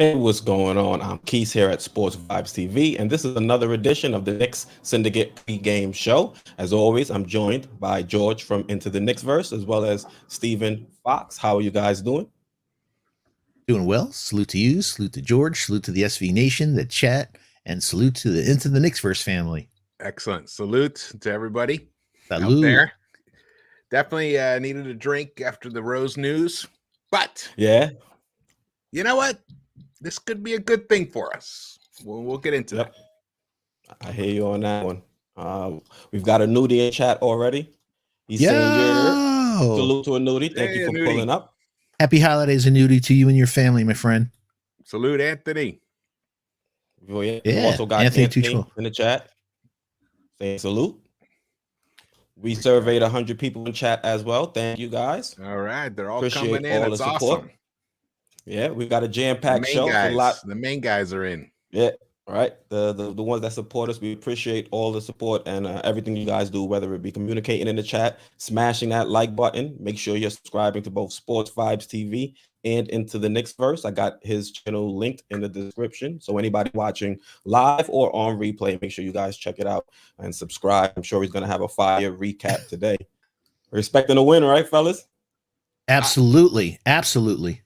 Hey, what's going on? I'm Keith here at Sports Vibes TV, and this is another edition of the Knicks Syndicate pregame show. As always, I'm joined by George from Into the Knicks Verse, as well as Stephen Fox. How are you guys doing? Doing well. Salute to you. Salute to George. Salute to the SV Nation, the chat, and salute to the Into the Knicks Verse family. Excellent. Salute to everybody out Salute. there. Definitely needed a drink after the Rose news, but Yeah, you know what? This could be a good thing for us. We'll get into that. I hear you on that one. We've got a nudie in chat already. He's saying Yo! salute to a nudie. Thank Hey, you for Nudie. pulling up. Happy holidays and nudie to you and your family, my friend. Salute, Anthony. We Yeah, also got Anthony Anthony Tuchel. in the chat saying salute. We surveyed 100 people in chat as well. Thank you guys. All right, they're all Appreciate coming in. all It's the support. awesome. Yeah, we got a The jam-packed main show. guys, the main guys are in. Yeah, all right. The ones that support us, we appreciate all the support and everything you guys do, whether it be communicating in the chat, smashing that like button. Make sure you're subscribing to both Sports Vibes TV and Into the Knicks Verse. I got his channel linked in the description. So anybody watching live or on replay, make sure you guys check it out and subscribe. I'm sure he's going to have a fire recap today. We're expecting a win, right, fellas? Absolutely. Absolutely.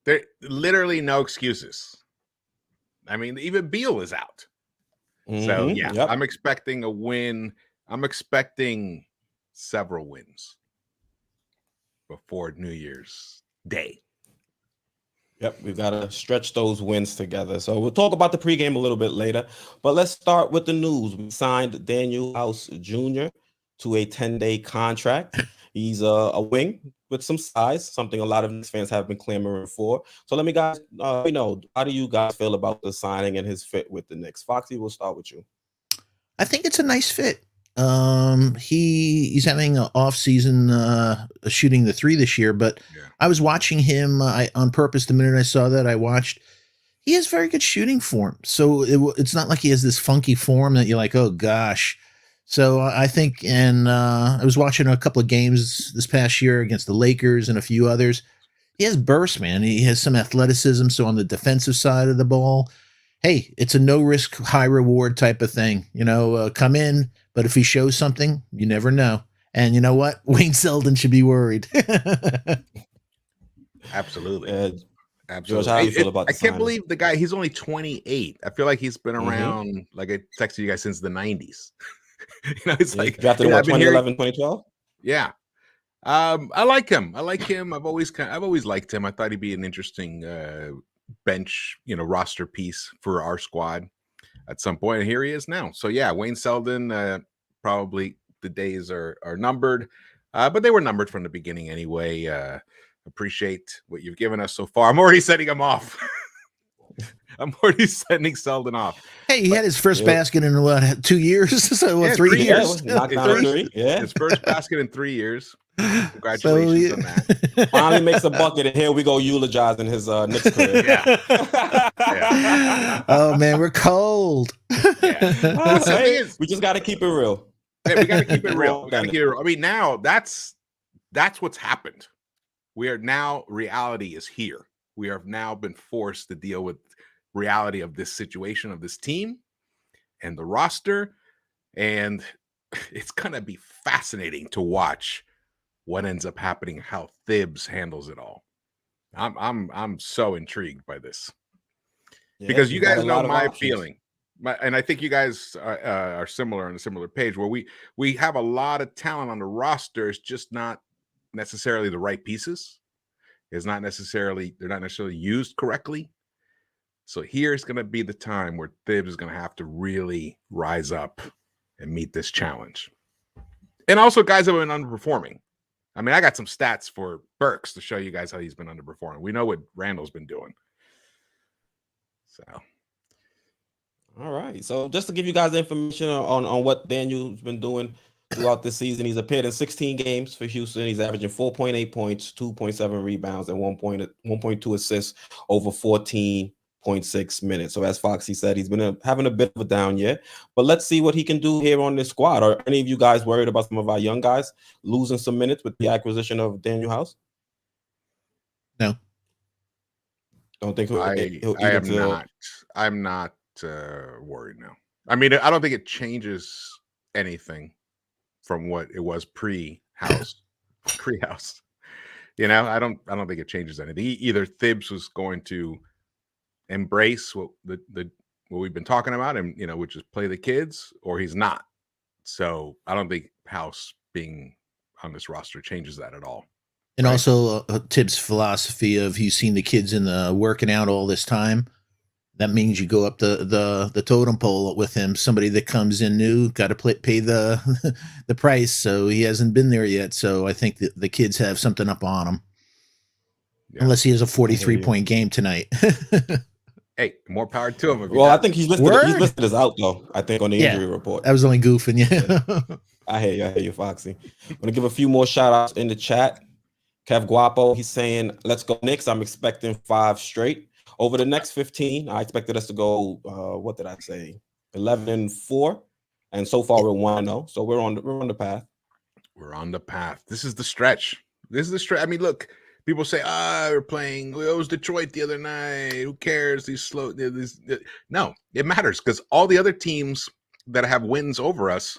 There literally no excuses. I mean, even Beal is out. So Mhm, yeah, yep. I'm expecting a win. I'm expecting several wins before New Year's Day. Yep, we've got to stretch those wins together. So we'll talk about the pregame a little bit later. But let's start with the news. We signed Daniel House Jr. to a 10-day contract. He's a wing with some size, something a lot of Knicks fans have been clamoring for. So let me guys, how do you guys feel about the signing and his fit with the Knicks? Foxy, we'll start with you. I think it's a nice fit. He's having an off season shooting the three this year, but Yeah. I was watching him on purpose. The minute I saw that, I watched. He has very good shooting form, so it's not like he has this funky form that you're like, oh gosh. So I think, and I was watching a couple of games this past year against the Lakers and a few others. He has burst, man. He has some athleticism. So on the defensive side of the ball, hey, it's a no risk, high reward type of thing. Come in, but if he shows something, you never know. And you know what? Wayne Selden should be worried. Absolutely. Absolutely. George, how do you feel about the I can't signing? believe the guy, he's only 28. I feel like he's been Mhm. around, like I texted you guys, since the 90s. It's Yeah, like drafted in I've been hearing- 2011, 2012? Yeah. I like him. I've always liked him. I thought he'd be an interesting bench, roster piece for our squad at some point. And here he is now. So yeah, Wayne Selden, probably the days are numbered. But they were numbered from the beginning anyway. Appreciate what you've given us so far. I'm already setting him off. I'm already sending Selden off. Hey, he had his first Yep. basket in what, 2 years? So Yeah, 3 3 Yeah, years? knocked down His three. Yeah. His first basket in 3 years. Congratulations on that. Finally makes a bucket, and here we go eulogizing his Knicks career. Yeah. Oh man, we're cold. Yeah. Uh, The thing hey, is- we just got to keep it real. Hey, we got to keep it real. We got to Organic. keep it real. I mean, now that's what's happened. We are now, reality is here. We have now been forced to deal with reality of this situation, of this team and the roster. And it's going to be fascinating to watch what ends up happening, how Thibs handles it all. I'm so intrigued by this. Because you got guys a know lot of my options. feeling, and I think you guys are similar on a similar page, where we have a lot of talent on the roster. It's just not necessarily the right pieces. They're not necessarily used correctly. So here's going to be the time where Thibs is going to have to really rise up and meet this challenge. And also, guys have been underperforming. I mean, I got some stats for Burks to show you guys how he's been underperforming. We know what Randall's been doing. So, All right. So just to give you guys the information on what Daniel's been doing throughout the season, he's appeared in 16 games for Houston. He's averaging 4.8 points, 2.7 rebounds, and 1.2 assists over 14.6 minutes. So as Foxy said, he's been having a bit of a down year. But let's see what he can do here on this squad. Are any of you guys worried about some of our young guys losing some minutes with the acquisition of Daniel House? No. Don't think he'll eat am into. not. I'm not worried now. I mean, I don't think it changes anything from what it was pre-house. Pre-house. You know, I don't think it changes anything. Either Thibs was going to embrace what what we've been talking about, and which is play the kids, or he's not. So I don't think House being on this roster changes that at all. And also Tibbs' philosophy of he's seen the kids in the working out all this time. That means you go up the totem pole with him. Somebody that comes in new got to pay the the price. So he hasn't been there yet. So I think the kids have something up on him. Yeah. Unless he has a 43-point game tonight. Hey, more power to him. Well, I think he's listed as out though. I think on the injury report. I was only goofing. Yeah. I hear you, Foxy. I'm gonna give a few more shout outs in the chat. Kev Guapo, he's saying, "Let's go Knicks." I'm expecting 5 straight. Over the next 15, I expected us to go, what did I say? 11-4. And so far we're 1-0. So we're on the path. We're on the path. This is the stretch. I mean, look, people say, we're playing. It was Detroit the other night. Who cares? No, it matters because all the other teams that have wins over us,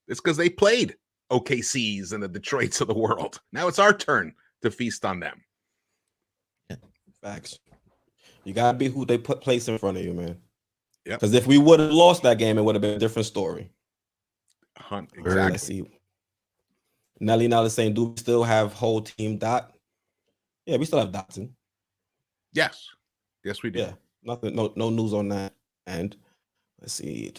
it's because they played OKCs and the Detroits of the world. Now it's our turn to feast on them. Facts. You gotta be who they place in front of you, man. Yeah. Because if we would have lost that game, it would have been a different story. Exactly. Let's see. Nelly now is saying, do we still have whole team Dot? Yeah, we still have Dotson. Yes, we do. Yeah, nothing, no news on that. And let's see.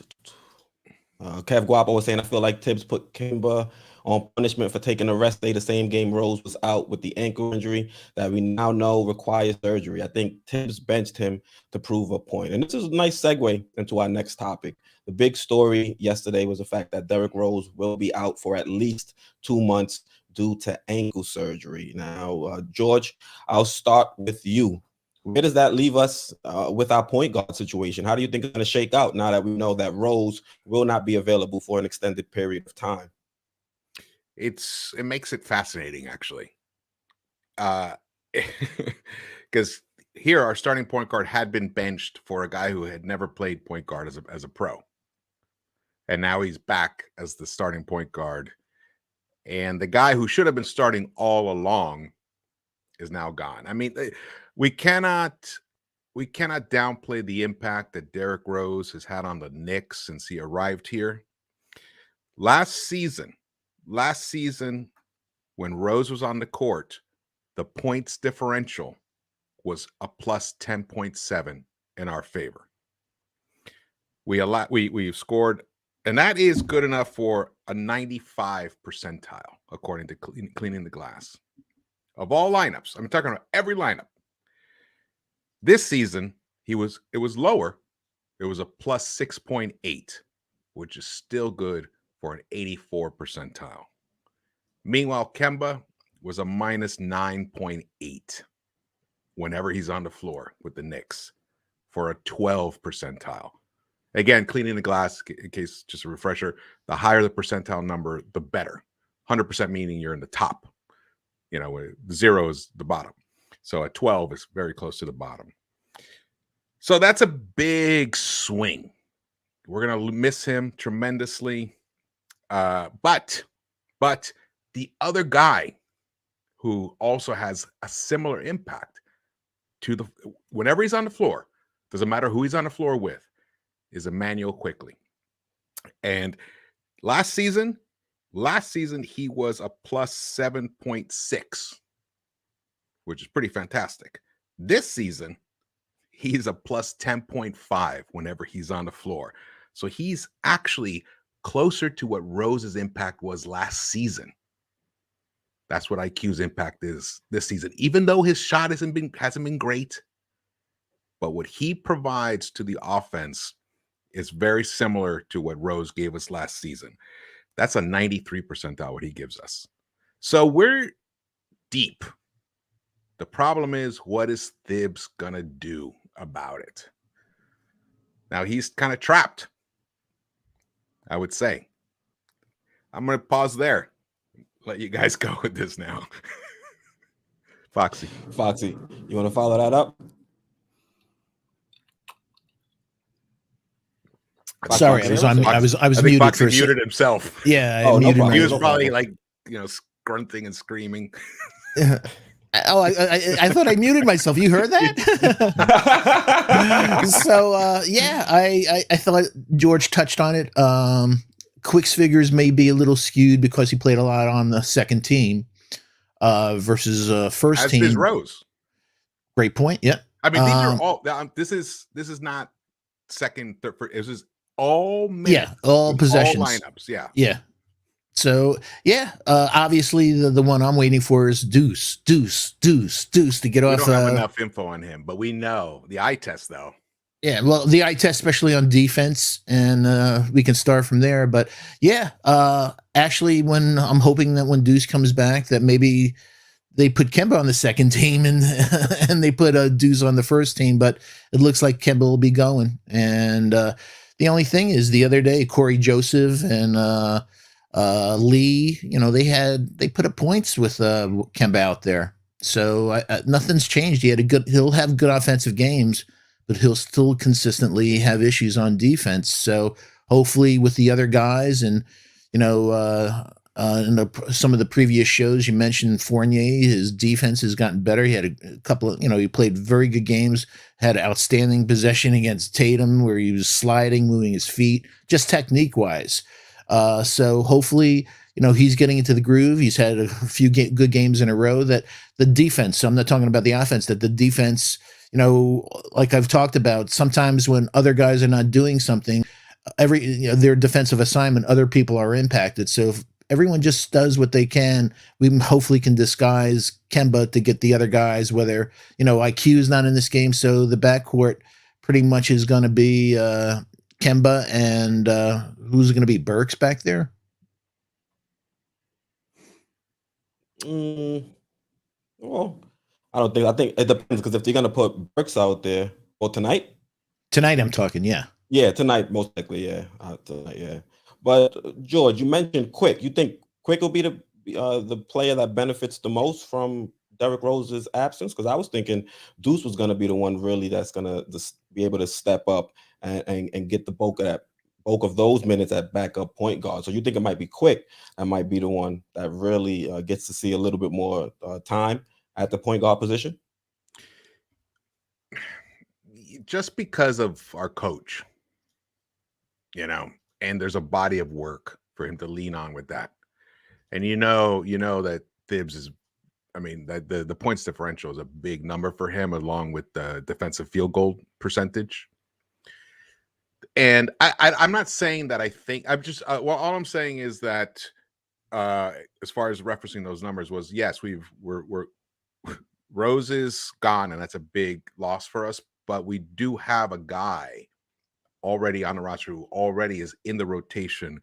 Kev Guapo was saying, I feel like Tibbs put Kimba on punishment for taking a rest day the same game Rose was out with the ankle injury that we now know requires surgery. I think Tibbs benched him to prove a point. And this is a nice segue into our next topic. The big story yesterday was the fact that Derrick Rose will be out for at least 2 months due to ankle surgery. Now, George, I'll start with you. Where does that leave us with our point guard situation? How do you think it's going to shake out now that we know that Rose will not be available for an extended period of time? It makes it fascinating, actually. Because here our starting point guard had been benched for a guy who had never played point guard as a pro. And now he's back as the starting point guard. And the guy who should have been starting all along is now gone. I mean, we cannot downplay the impact that Derrick Rose has had on the Knicks since he arrived here. Last season, when Rose was on the court, the points differential was a plus 10.7 in our favor. We've scored, and that is good enough for a 95 percentile, according to Cleaning the Glass. Of all lineups, I'm talking about every lineup. This season, it was lower. It was a plus 6.8, which is still good for an 84 percentile. Meanwhile, Kemba was a minus 9.8 whenever he's on the floor with the Knicks for a 12 percentile. Again, Cleaning the Glass, in case just a refresher, the higher the percentile number, the better. 100% meaning you're in the top. 0 is the bottom. So a 12 is very close to the bottom. So that's a big swing. We're going to miss him tremendously. But the other guy who also has a similar impact whenever he's on the floor, doesn't matter who he's on the floor with, is Emmanuel Quickley. And last season he was a plus 7.6, which is pretty fantastic. This season, he's a plus 10.5 whenever he's on the floor. So he's actually closer to what Rose's impact was last season. That's what IQ's impact is this season, even though his shot hasn't been great. But what he provides to the offense is very similar to what Rose gave us last season. That's a 93 percentile what he gives us. So we're deep. The problem is, what is Thibs going to do about it? Now, he's kind of trapped, I would say. I'm going to pause there. Let you guys go with this now. Foxy, you want to follow that up? Sorry, I was on. I was I think muted Foxy for a muted himself. Yeah, I Oh, no muted problem. He myself. was probably like, grunting and screaming. Oh, I thought I muted myself. You heard that? So yeah, I thought George touched on it. Quick's figures may be a little skewed because he played a lot on the second team versus first As team. is Rose. Great point. Yeah. I mean, these are all. This is not second, third. This is all minutes. Yeah, all possessions. All lineups. Yeah. Yeah. So yeah, obviously the one I'm waiting for is Deuce to get off. We don't have enough info on him, but we know the eye test though. Yeah, well, the eye test, especially on defense, and we can start from there. But yeah, actually, when I'm hoping that when Deuce comes back, that maybe they put Kemba on the second team and and they put Deuce on the first team. But it looks like Kemba will be going. And the only thing is, the other day, Corey Joseph and Lee, they put up points with Kemba out there. So nothing's changed. He'll have good offensive games, but he'll still consistently have issues on defense. So hopefully with the other guys and, some of the previous shows you mentioned Fournier, his defense has gotten better. He had a couple of, he played very good games, had outstanding possession against Tatum where he was sliding, moving his feet, just technique wise. So hopefully, he's getting into the groove. He's had a few good games in a row that the defense, so I'm not talking about the offense, that the defense, like I've talked about, sometimes when other guys are not doing something, their defensive assignment, other people are impacted. So if everyone just does what they can, we hopefully can disguise Kemba to get the other guys, whether, IQ is not in this game. So the backcourt pretty much is going to be Kemba and who's going to be Burks back there? Well, I think it depends, because if they're going to put Burks out there, well, tonight I'm talking, yeah. Yeah, tonight, most likely, yeah. Tonight, yeah. But George, you mentioned Quick. You think Quick will be the player that benefits the most from Derrick Rose's absence? Because I was thinking Deuce was going to be the one really that's going to be able to step up and get the bulk of those minutes at backup point guard. So you think it might be Quick that might be the one that really gets to see a little bit more time at the point guard position? Just because of our coach, and there's a body of work for him to lean on with that. And that Thibs is, that the points differential is a big number for him, along with the defensive field goal percentage. And I'm not saying that I think, I'm just, all I'm saying is that as far as referencing those numbers was, yes, we're Rose is gone, and that's a big loss for us. But we do have a guy already on the roster who already is in the rotation,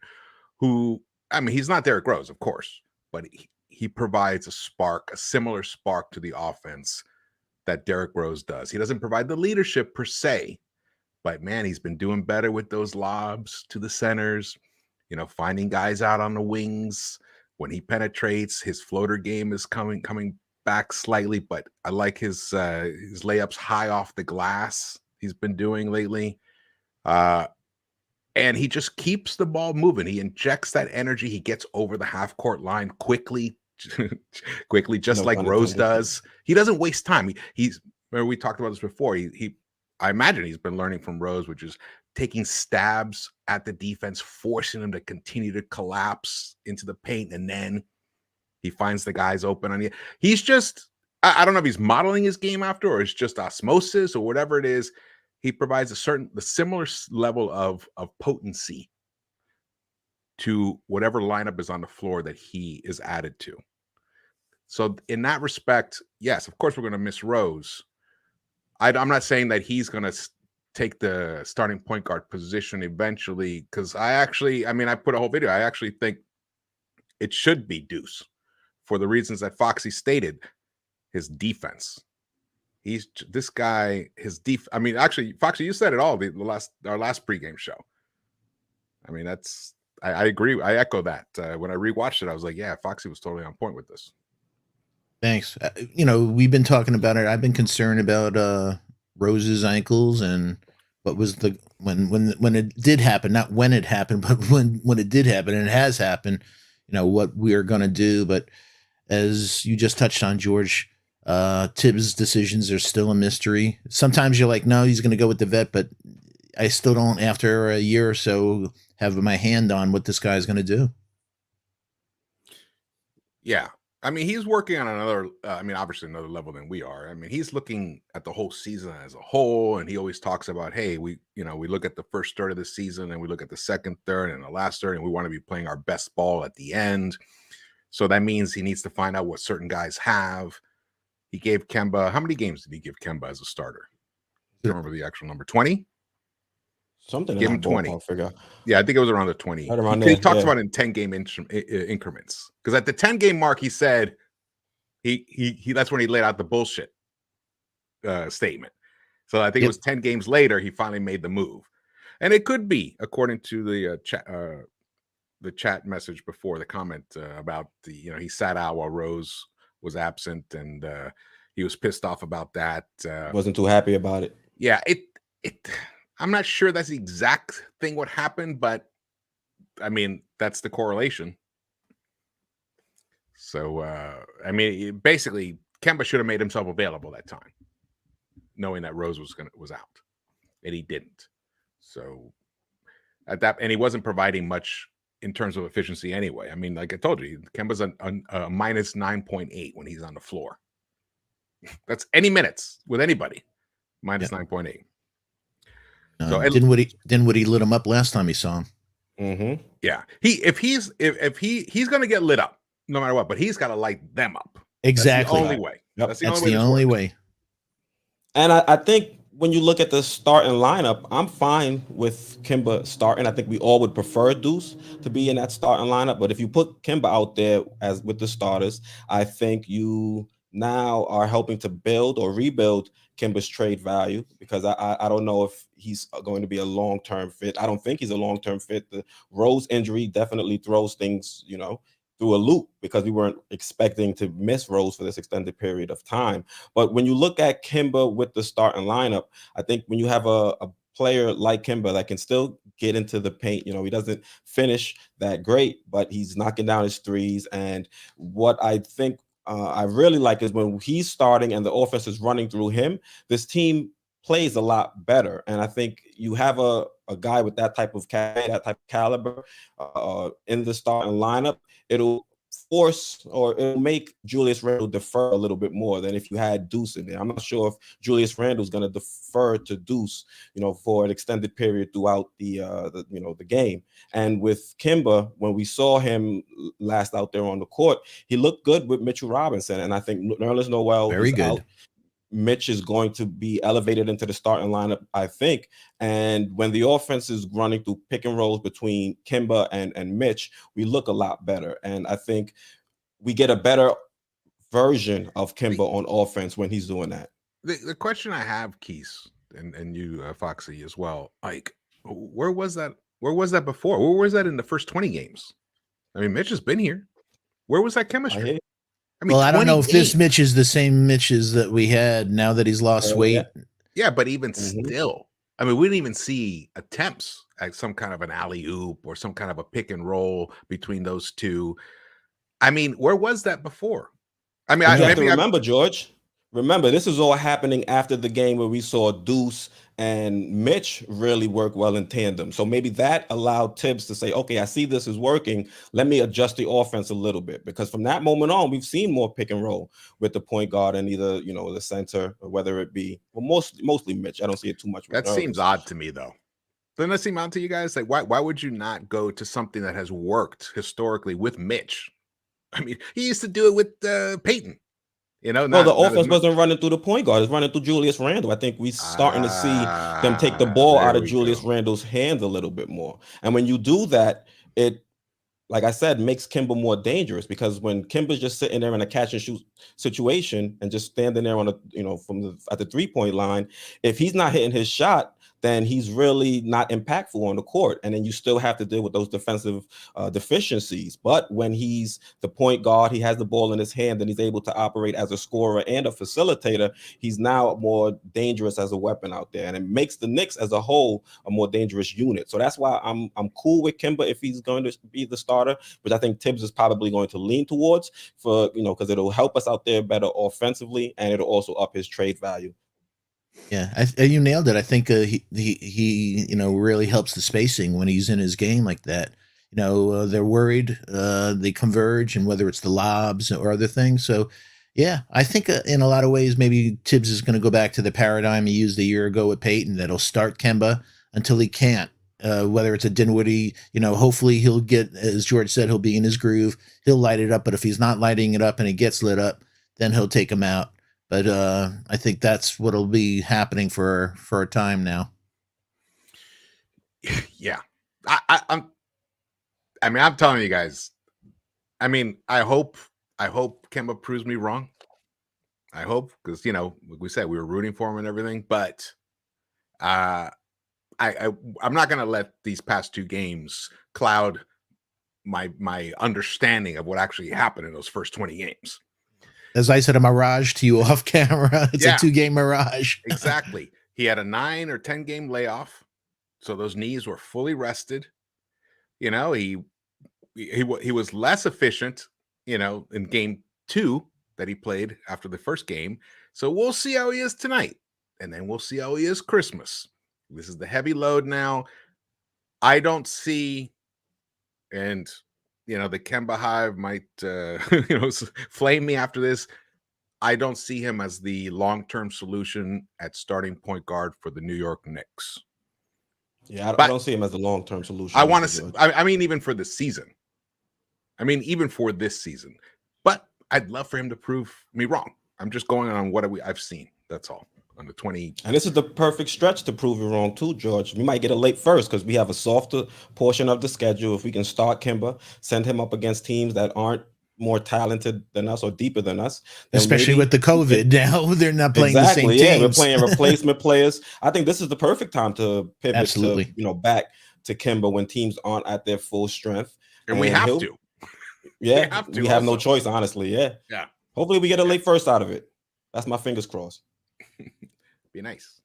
who, he's not Derrick Rose, of course, but he provides a similar spark to the offense that Derrick Rose does. He doesn't provide the leadership per se, but man, he's been doing better with those lobs to the centers, finding guys out on the wings. When he penetrates, his floater game is coming back slightly, but I like his layups high off the glass he's been doing lately. And he just keeps the ball moving. He injects that energy. He gets over the half court line quickly, just like Rose does. He doesn't waste time. We talked about this before. I imagine he's been learning from Rose, which is taking stabs at the defense, forcing them to continue to collapse into the paint, and then he finds the guys open on you. He's just, I don't know if he's modeling his game after, or it's just osmosis or whatever it is. He provides the similar level of potency to whatever lineup is on the floor that he is added to. So in that respect, yes, of course we're going to miss Rose. I'm not saying that he's going to take the starting point guard position eventually, because I put a whole video. I actually think it should be Deuce for the reasons that Foxy stated. His defense. He's this guy, his actually, Foxy, you said it all our last pregame show. I agree. I echo that. When I rewatched it, I was like, yeah, Foxy was totally on point with this. Thanks. We've been talking about it. I've been concerned about Rose's ankles and what was the when it did happen, not when it happened, but when it did happen, and it has happened, what we are going to do. But as you just touched on, George, Tibbs' decisions are still a mystery. Sometimes you're like, no, he's going to go with the vet, but I still don't, after a year or so, have my hand on what this guy is going to do. Yeah. I mean, he's working on another, obviously another level than we are. I mean, he's looking at the whole season as a whole. And he always talks about, hey, we look at the first third of the season and we look at the second third and the last third, and we want to be playing our best ball at the end. So that means he needs to find out what certain guys have. He gave Kemba, how many games did he give Kemba as a starter? I don't remember the actual number. 20? Something Give in him that 20. ballpark figure. Yeah, I think it was around the 20. Right around he there, talks yeah. about it in 10-game increments. Because at the 10-game mark, he said he that's when he laid out the bullshit statement. So I think it was 10 games later he finally made the move. And it could be, according to the chat message before, the comment about he sat out while Rose was absent, and he was pissed off about that. Wasn't too happy about it. Yeah, it I'm not sure that's the exact thing what happened, but I mean, that's the correlation. So, basically, Kemba should have made himself available that time, knowing that Rose was out, and he didn't. So, and he wasn't providing much in terms of efficiency anyway. I mean, like I told you, Kemba's a minus 9.8 when he's on the floor. That's any minutes with anybody, minus 9.8. So Dinwiddie lit him up last time he saw him. Mm-hmm. Yeah, he's going to get lit up no matter what, but he's got to light them up. Exactly. That's the only way. Yep. That's the only way. And I think when you look at the starting lineup, I'm fine with Kemba starting. I think we all would prefer Deuce to be in that starting lineup. But if you put Kemba out there as with the starters, I think you now are helping to build or rebuild Kemba's trade value, because I don't know if he's going to be a long-term fit. I don't think he's a long-term fit. The Rose injury definitely throws things, through a loop, because we weren't expecting to miss Rose for this extended period of time. But when you look at Kemba with the starting lineup, I think when you have a player like Kemba that can still get into the paint, he doesn't finish that great, but he's knocking down his threes. And what I think I really like is when he's starting and the offense is running through him, this team plays a lot better. And I think you have a guy with that type of caliber in the starting lineup, it'll force or it'll make Julius Randle defer a little bit more than if you had Deuce in there. I'm not sure if Julius Randle's going to defer to Deuce, for an extended period throughout the game. And with Kemba, when we saw him last out there on the court, he looked good with Mitchell Robinson, and I think Nerlens Noel Very is good. out. Mitch is going to be elevated into the starting lineup, I think. And when the offense is running through pick and rolls between Kemba and Mitch, we look a lot better. And I think we get a better version of Kemba on offense when he's doing that. The question I have, Keith, and you, Foxy, as well, like, where was that? Where was that before? Where was that in the first 20 games? I mean, Mitch has been here. Where was that chemistry? I don't know if this Mitch is the same Mitches that we had now that he's lost weight. Yeah, but even still, I mean, we didn't even see attempts at some kind of an alley-oop or some kind of a pick and roll between those two. I mean, where was that before? I mean, remember, George. Remember, this is all happening after the game where we saw Deuce and Mitch really work well in tandem. So maybe that allowed Tibbs to say, okay, I see this is working. Let me adjust the offense a little bit. Because from that moment on, we've seen more pick and roll with the point guard and either, the center, or whether it be, mostly Mitch. I don't see it too much. That seems odd to me, though. Doesn't that seem odd to you guys? Like, why would you not go to something that has worked historically with Mitch? I mean, he used to do it with Peyton. The offense wasn't running through the point guard; it's running through Julius Randle. I think we're starting to see them take the ball out of Julius Randle's hands a little bit more. And when you do that, it, like I said, makes Kemba more dangerous, because when Kemba's just sitting there in a catch and shoot situation and just standing there on at the 3-point line, if he's not hitting his shot, then he's really not impactful on the court. And then you still have to deal with those defensive deficiencies. But when he's the point guard, he has the ball in his hand, and he's able to operate as a scorer and a facilitator. He's now more dangerous as a weapon out there, and it makes the Knicks as a whole a more dangerous unit. So that's why I'm cool with Kemba if he's going to be the starter, which I think Tibbs is probably going to lean towards because it'll help us out there better offensively, and it'll also up his trade value. Yeah, you nailed it. I think he really helps the spacing when he's in his game like that. They're worried, they converge, and whether it's the lobs or other things. So, yeah, I think in a lot of ways, maybe Tibbs is going to go back to the paradigm he used a year ago with Peyton, that'll start Kemba until he can't. Whether it's a Dinwiddie, hopefully he'll get, as George said, he'll be in his groove. He'll light it up, but if he's not lighting it up and it gets lit up, then he'll take him out. But I think that's what'll be happening for a time now. Yeah, I'm telling you guys. I hope Kemba proves me wrong. I hope, because like we said, we were rooting for him and everything. But I'm not gonna let these past two games cloud my understanding of what actually happened in those first 20 games. As I said, a mirage to you off camera. It's a 2-game mirage. Exactly. He had a 9 or 10 game layoff, so those knees were fully rested. He was less efficient, in game 2 that he played after the first game. So we'll see how he is tonight, and then we'll see how he is Christmas. This is the heavy load now. I don't see, and the Kemba Hive might flame me after this. I don't see him as the long-term solution at starting point guard for the New York Knicks. Yeah, I don't see him as the long-term solution. I want to. Even for this season. Even for this season. But I'd love for him to prove me wrong. I'm just going on what I've seen. That's all. On the 20. And this is the perfect stretch to prove you wrong too, George. We might get a late first because we have a softer portion of the schedule. If we can start Kemba, send him up against teams that aren't more talented than us or deeper than us, especially with the COVID now, they're not playing the same teams. Yeah, we're playing replacement players. I think this is the perfect time to pivot. Absolutely. To back to Kemba when teams aren't at their full strength, and we have to. Yeah, we have no choice, honestly. Yeah. Hopefully, we get a late first out of it. That's my fingers crossed. Be nice.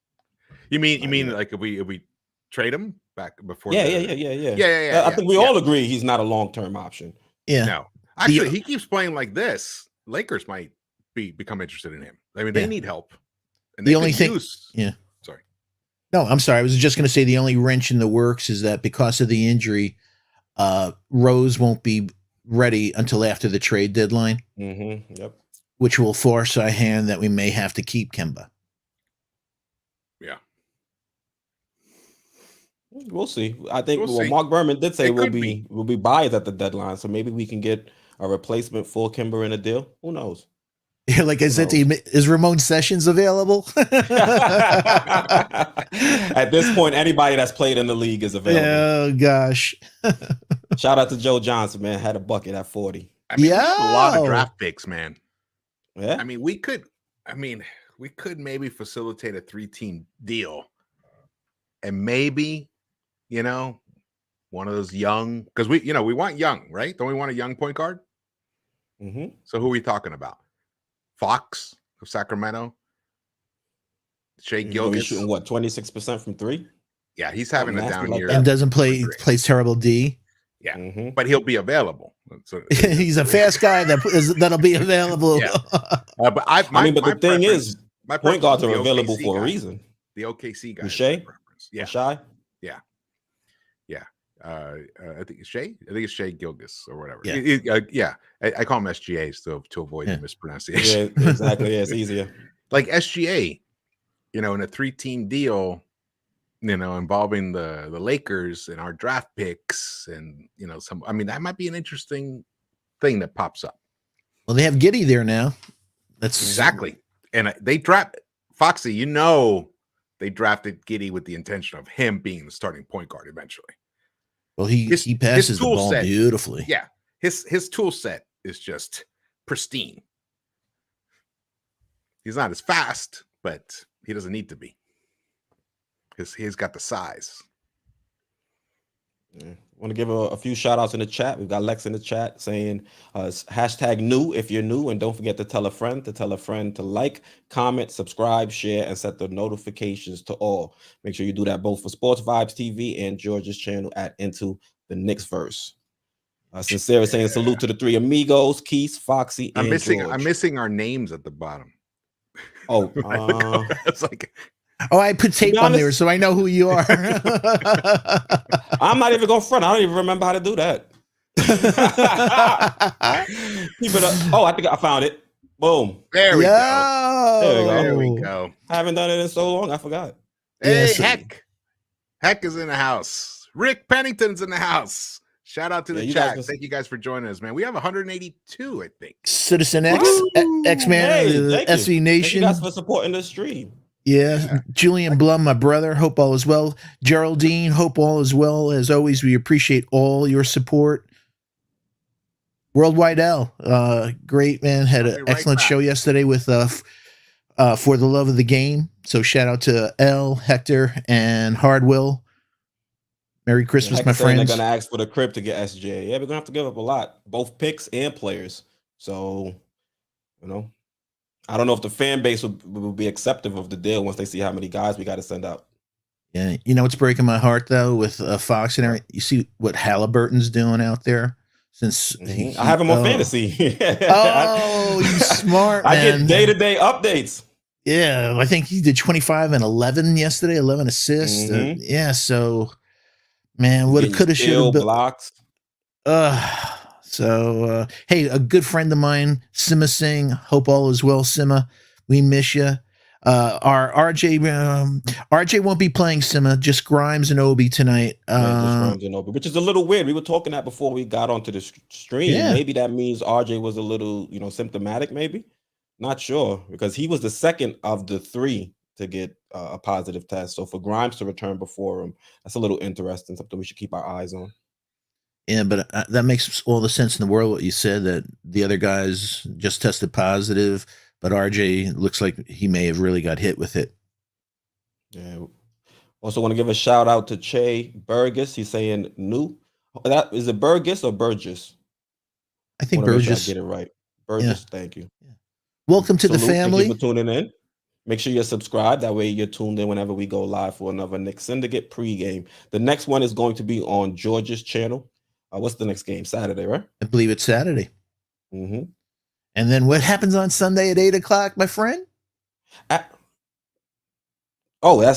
You mean like if we trade him back before? Yeah. I think we all agree he's not a long-term option. Yeah. No. Actually, he keeps playing like this. Lakers might become interested in him. They need help. And the only thing, Sorry. No, I'm sorry. I was just going to say the only wrench in the works is that because of the injury, Rose won't be ready until after the trade deadline. Mm-hmm. Yep. Which will force a hand that we may have to keep Kemba. Yeah. We'll see. I think Mark Berman did say we'll be buyers at the deadline, so maybe we can get a replacement for Kemba in a deal. Who knows? Yeah, like I said, is Ramon Sessions available? At this point, anybody that's played in the league is available. Oh gosh! Shout out to Joe Johnson, man. Had a bucket at 40. We have a lot of draft picks, man. Yeah. We could maybe facilitate a 3-team deal, and maybe, one of those young, because we want young, right? Don't we want a young point guard? Mm-hmm. So who are we talking about? Fox of Sacramento, Shea Gilgeous shooting 26% from 3. Yeah, he's having a down year and doesn't plays terrible D. Yeah, but he'll be available. So, he's a fast guy that'll be available. Yeah. But the thing is, my point guards are available for a reason. The OKC guy. Shea? Yeah. Shy? Yeah. I think it's Shea. I think it's Shea Gilgeous or whatever. Yeah. I call him SGA to avoid the mispronunciation. Yeah, exactly. Yeah, it's easier. Like SGA, in a 3-team deal, involving the Lakers and our draft picks, and that might be an interesting thing that pops up. Well, they have Giddey there now. That's exactly, and they draft Foxy. They drafted Giddey with the intention of him being the starting point guard eventually. Well, he passes the ball beautifully. Yeah, his tool set is just pristine. He's not as fast, but he doesn't need to be. He's got the size. Yeah. Want to give a few shout outs in the chat. We've got Lex in the chat saying hashtag new if you're new, and don't forget to tell a friend to like, comment, subscribe, share, and set the notifications to all. Make sure you do that both for Sports Vibes TV and George's channel at Into the Knicks Verse. Sincere saying salute to the three amigos, Keith, Foxy, and George. I'm missing our names at the bottom. Oh, it's like, oh, I put tape on there so I know who you are. I'm not even going front. I don't even remember how to do that. Keep it up. Oh, I think I found it. Boom. There we go. There we go. I haven't done it in so long. I forgot. Hey, Yeah, Heck is in the house. Rick Pennington's in the house. Shout out to the chat. Thank you guys for joining us, man. We have 182, I think. Citizen X, X-Man, SV Nation. Thank you guys for supporting the stream. Yeah. Julian Blum, my brother. Hope all is well. Geraldine, hope all is well. As always, we appreciate all your support. Worldwide L, great man. Had an excellent show yesterday with For the Love of the Game. So shout out to L, Hector, and Hardwill. Merry Christmas, my friends. They're gonna ask for the crib to get SJ. Yeah, we're gonna have to give up a lot, both picks and players. So, I don't know if the fan base will be accepting of the deal once they see how many guys we got to send out. Yeah, what's breaking my heart though with Fox and everything. You see what Halliburton's doing out there. Since I have him on fantasy. Oh, you smart man. I get day-to-day updates. Yeah, I think he did 25 and 11 yesterday, 11 assists. Yeah, so. Man, what it could have, should have been. Blocks. Hey, a good friend of mine, Sima Singh. Hope all is well, Sima. We miss you. Our RJ won't be playing, Sima. Just Grimes and Obi tonight. Just Grimes and Obi, which is a little weird. We were talking that before we got onto the stream. Yeah. Maybe that means RJ was a little, symptomatic. Maybe, not sure, because he was the second of the three to get a positive test. So for Grimes to return before him, that's a little interesting, something we should keep our eyes on. Yeah, but that makes all the sense in the world what you said, that the other guys just tested positive, but RJ looks like he may have really got hit with it. Yeah. Also want to give a shout out to Che Burgess. He's saying new. That is it, Burgess or Burgess? I think Burgess. I get it right. Burgess, yeah. Thank you. Yeah. Welcome to the family. Thank you for tuning in. Make sure you're subscribed. That way you're tuned in whenever we go live for another Knicks Syndicate pregame. The next one is going to be on George's channel. What's the next game? Saturday, right? I believe it's Saturday. And then what happens on Sunday at 8:00, my friend? That's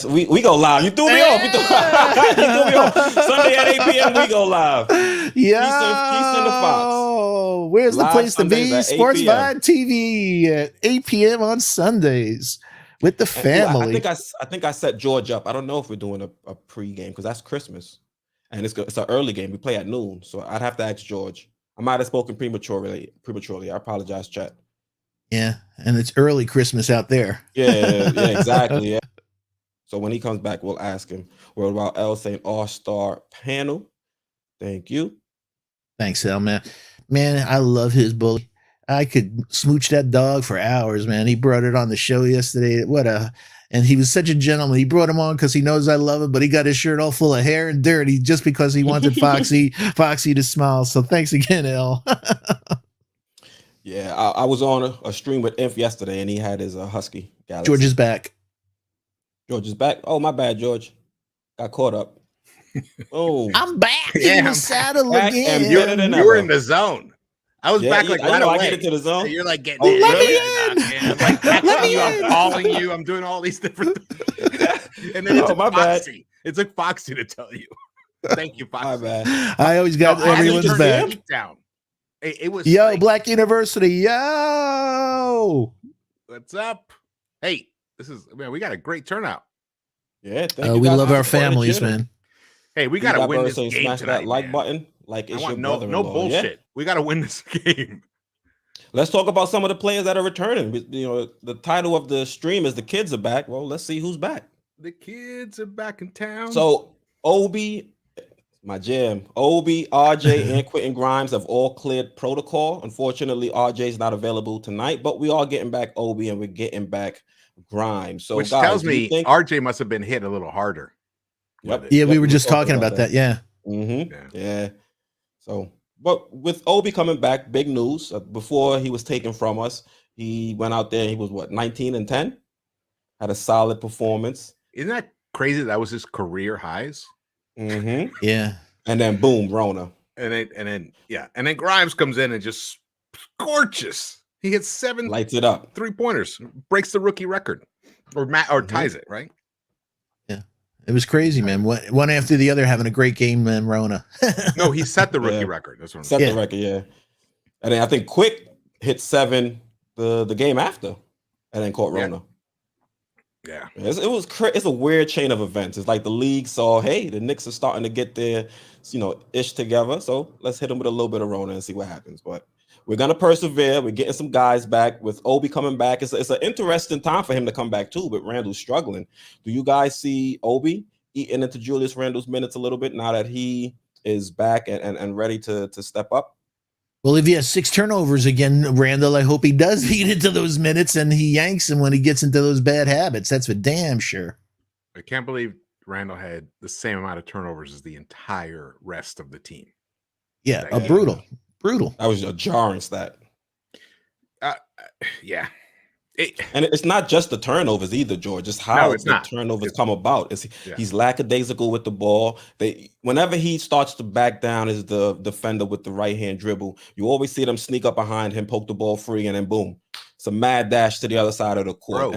we go live. You threw me off. You threw me off. Sunday at 8 p.m. we go live. Yeah. Keystone to Fox. Where's the place to be? Sports Vibe TV at 8 p.m. on Sundays with the family. I think I set George up. I don't know if we're doing a pregame because that's Christmas, and it's an early game. We play at noon, so I'd have to ask George. I might have spoken prematurely. I apologize, chat. Yeah, and it's early Christmas out there. Yeah, exactly. Yeah. So when he comes back, we'll ask him. Worldwide L saying all-star panel. Thank you. Thanks, L, man. Man, I love his bully. I could smooch that dog for hours, man. He brought it on the show yesterday. And he was such a gentleman. He brought him on because he knows I love him, but he got his shirt all full of hair and dirty just because he wanted Foxy to smile. So thanks again, L. Yeah, I was on a stream with Inf yesterday, and he had his husky. Galaxy. George is back. George is back. Oh, my bad, George. Got caught up. Oh, I'm back in the saddle again. You were in the zone. I was back like right away. I get into the zone. You're like getting in. Let me in. I'm like texting you. I'm calling you. I'm doing all these different things. And then it took Foxy. It took Foxy to tell you. Thank you, Foxy. My bad. I always got everyone's back. Down. It was Black University. Yo, what's up? Hey, we got a great turnout. Yeah, we love our families, man. Hey, we gotta win this game smash tonight, that like man. button. Like it's your no bullshit. Yeah? We gotta win this game. Let's talk about some of the players that are returning. The title of the stream is "The Kids Are Back." Well, let's see who's back. The kids are back in town. So Obi, my jam. Obi, RJ, and Quentin Grimes have all cleared protocol. Unfortunately, RJ is not available tonight, but we are getting back Obi and we're getting back Grimes. So Which guys, tells do you me think RJ must have been hit a little harder. Yep. Yeah, we Yep, were just talking talking about that. Yeah. Yeah. So, but with Obi coming back, big news. Before he was taken from us, he went out there. He was what 19-10, had a solid performance. Isn't that crazy? That was his career highs. Yeah. And then boom, Rona. And then Grimes comes in and just scorches. He hits 7 Lights it up. 3-pointers, breaks the rookie record, or ties it, right? Yeah. It was crazy, man. One after the other having a great game, man, Rona. No, he set the rookie record. That's what I'm Set saying. the record, yeah. And then I think Quick hit 7 the game after, and then caught Rona. Yeah. It's a weird chain of events. It's like the league saw, hey, the Knicks are starting to get their, ish together. So let's hit them with a little bit of Rona and see what happens. But we're gonna persevere. We're getting some guys back. With Obi coming back, it's an interesting time for him to come back too. But Randall's struggling. Do you guys see Obi eating into Julius Randle's minutes a little bit now that he is back and ready to step up? Well, if he has 6 turnovers again, Randall, I hope he does eat into those minutes and he yanks him when he gets into those bad habits. That's for damn sure. I can't believe Randall had the same amount of turnovers as the entire rest of the team. Yeah, brutal. That was a jarring stat. Yeah. And it's not just the turnovers either, George. It's how the turnovers come about. He's lackadaisical with the ball. Whenever he starts to back down as the defender with the right hand dribble, you always see them sneak up behind him, poke the ball free, and then boom, it's a mad dash to the other side of the court.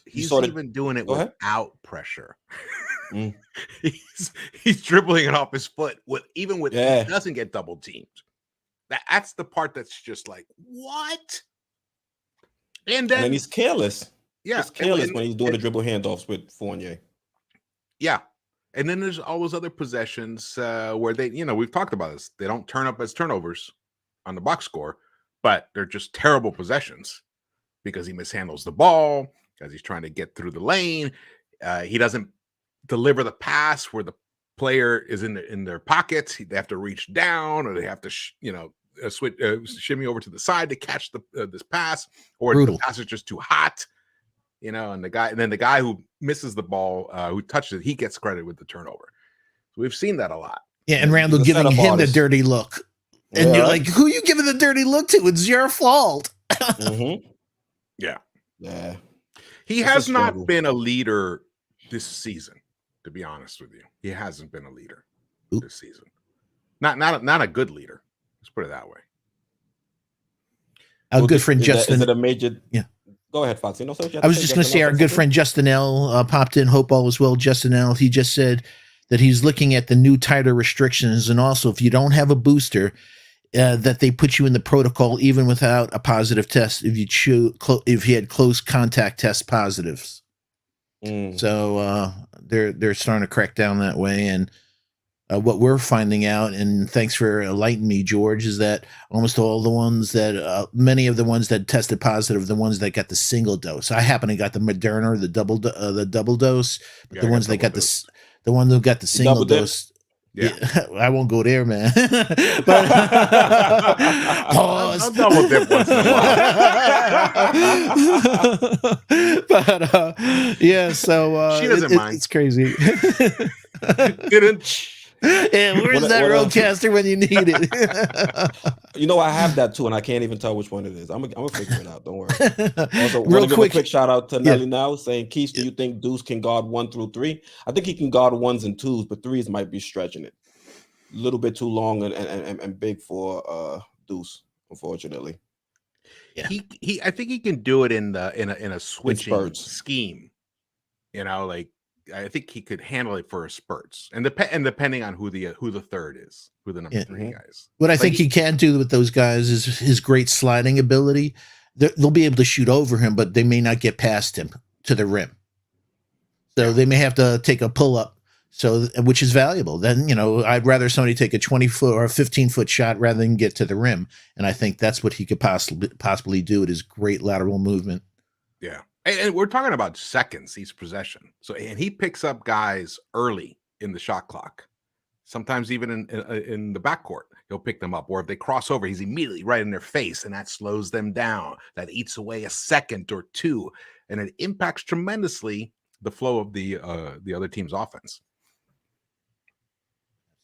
He's even doing it without pressure. He's dribbling it off his foot he doesn't get double teamed. That's the part that's just like, what? And then he's careless. Yeah. He's careless when he's doing the dribble handoffs with Fournier. Yeah. And then there's all those other possessions where they, we've talked about this. They don't turn up as turnovers on the box score, but they're just terrible possessions because he mishandles the ball, as he's trying to get through the lane. He doesn't deliver the pass where the player is in their pockets. They have to reach down, or they have to, switch, shimmy over to the side to catch this pass, or the pass is just too hot, and then the guy who misses the ball, who touches it, he gets credit with the turnover. So we've seen that a lot. Yeah, and Randall giving him the dirty look. And you're like, who are you giving the dirty look to? It's your fault. Yeah. Yeah. He has not been a leader this season, to be honest with you. He hasn't been a leader this season. Not a good leader. Let's put it that way. Our good friend Justin. Is it a major? Yeah. Go ahead, Fox. I was just going to say our good friend Justin L. Popped in. Hope all is well. Justin L. He just said that he's looking at the new tighter restrictions, and also if you don't have a booster, that they put you in the protocol even without a positive test if you had close contact test positives. So they're starting to crack down that way, and what we're finding out, and thanks for enlightening me, George, is that almost all the ones that, many of the ones that tested positive, the ones that got the single dose. I happen to got the Moderna, the double dose. But the ones that got the one who got the single dose. Yeah, I won't go there, man. But pause. I'll double dip once in a while. But yeah, so she doesn't mind. It's crazy. Yeah, where's that roadcaster when you need it? I have that too, and I can't even tell which one it is. I'm gonna figure it out. Don't worry. Also, real quick, give a quick shout out to Nelly now, saying, Keith, do you think Deuce can guard 1 through 3? I think he can guard 1s and 2s, but 3s might be stretching it a little bit too long and big for Deuce, unfortunately. Yeah. I think he can do it in a switching scheme. I think he could handle it for spurts, and depending on who the third is, who the number 3 guy is. What I think he can do with those guys is his great sliding ability. They'll be able to shoot over him, but they may not get past him to the rim. So they may have to take a pull up, which is valuable. Then I'd rather somebody take a 20-foot or a 15-foot shot rather than get to the rim, and I think that's what he could possibly do with his great lateral movement. Yeah. And we're talking about seconds each possession. And he picks up guys early in the shot clock, sometimes even in the backcourt. he'll pick them up. Or if they cross over, he's immediately right in their face, and that slows them down. That eats away a second or two, and it impacts tremendously the flow of the other team's offense.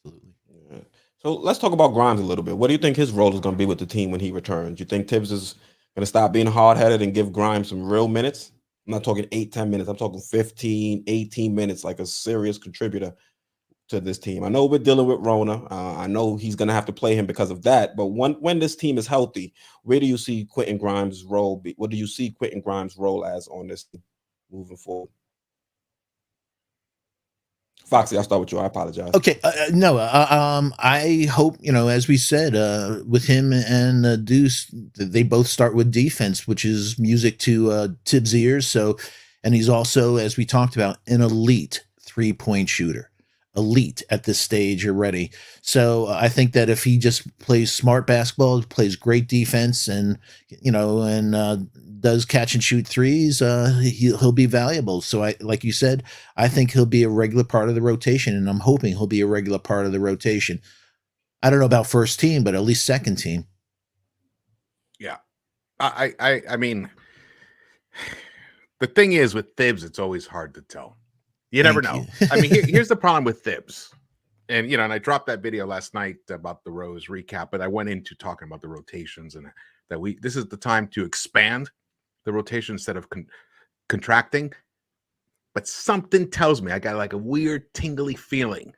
Absolutely. Yeah. So let's talk about Grimes a little bit. What do you think his role is going to be with the team when he returns? You think Tibbs is going to stop being hard-headed and give Grimes some real minutes? I'm not talking 8-10 minutes. I'm talking 15, 18 minutes, like a serious contributor to this team. I know we're dealing with Rona. I know he's going to have to play him because of that. But when this team is healthy, where do you see Quentin Grimes' role be? What do you see Quentin Grimes' role as on this team moving forward? Foxy, I'll start with you. I apologize. Okay, no, I hope, as we said, with him and Deuce, they both start with defense, which is music to Tibbs' ears. So, and he's also, as we talked about, an elite 3-point shooter, elite at this stage already. So I think that if he just plays smart basketball, plays great defense, and does catch and shoot threes, he'll be valuable. So like you said, I think he'll be a regular part of the rotation, and I'm hoping he'll be a regular part of the rotation. I don't know about first team, but at least second team. Yeah, I mean, the thing is with Thibs, it's always hard to tell. You never know. I mean, here's the problem with Thibs. And, and I dropped that video last night about the Rose recap, but I went into talking about the rotations and that this is the time to expand the rotation instead of contracting. But something tells me, I got like a weird tingly feeling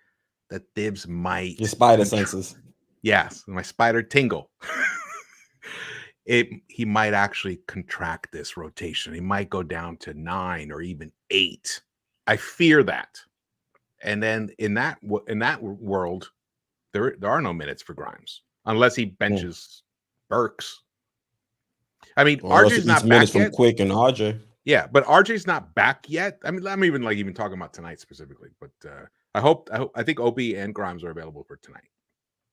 that Thibs might. Your spider senses. Yes, my spider tingle. He might actually contract this rotation. He might go down to 9 or even 8. I fear that. And then in that world, there are no minutes for Grimes unless he benches Burks. I mean, RJ's not back yet. From Quick and RJ. Yeah, but RJ's not back yet. I mean, I'm even talking about tonight specifically. But I think Opie and Grimes are available for tonight.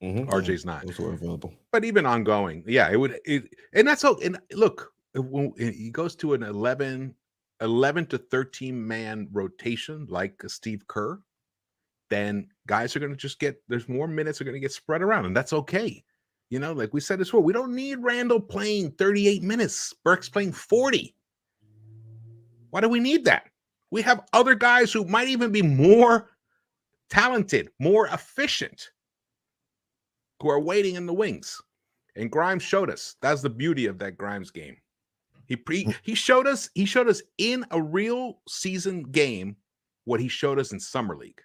Mm-hmm. RJ's not. Those were available. But even ongoing, yeah, and that's all. And look, when he goes to an 11 to 13 man rotation like Steve Kerr, then guys are going to just there's more minutes are going to get spread around, and that's okay. Like we said before, we don't need Randall playing 38 minutes. Burks playing 40. Why do we need that? We have other guys who might even be more talented, more efficient, who are waiting in the wings. And Grimes showed us. That's the beauty of that Grimes game. He showed us in a real season game what he showed us in Summer League.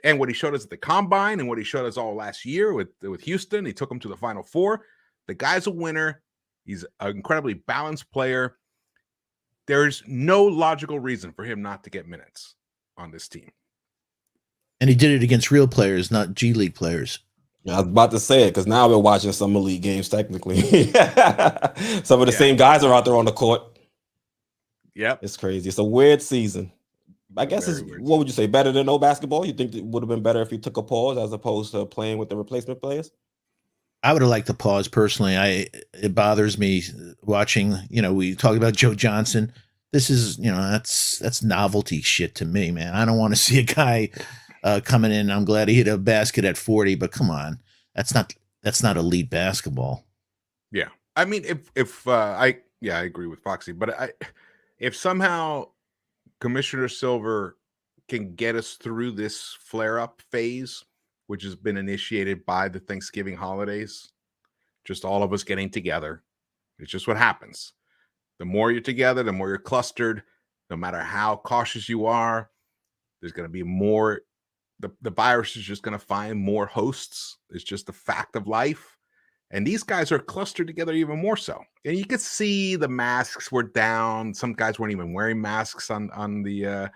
And what he showed us at the Combine and what he showed us all last year with Houston. He took him to the Final Four. The guy's a winner. He's an incredibly balanced player. There's no logical reason for him not to get minutes on this team. And he did it against real players, not G League players. Yeah, I was about to say it because now we're watching Summer League games technically. Some of the same guys are out there on the court. Yep. It's crazy. It's a weird season. I guess what would you say, better than no basketball? You think it would have been better if he took a pause as opposed to playing with the replacement players? I would have liked to pause personally. It bothers me watching, we talked about Joe Johnson. This is, that's novelty shit to me, man. I don't want to see a guy coming in. I'm glad he hit a basket at 40, but come on. That's not elite basketball. Yeah. I mean, I agree with Foxy, but if somehow Commissioner Silver can get us through this flare-up phase, which has been initiated by the Thanksgiving holidays, just all of us getting together. It's just what happens. The more you're together, the more you're clustered, no matter how cautious you are, there's going to be more. The virus is just going to find more hosts. It's just a fact of life. And these guys are clustered together even more so. And you could see the masks were down. Some guys weren't even wearing masks on the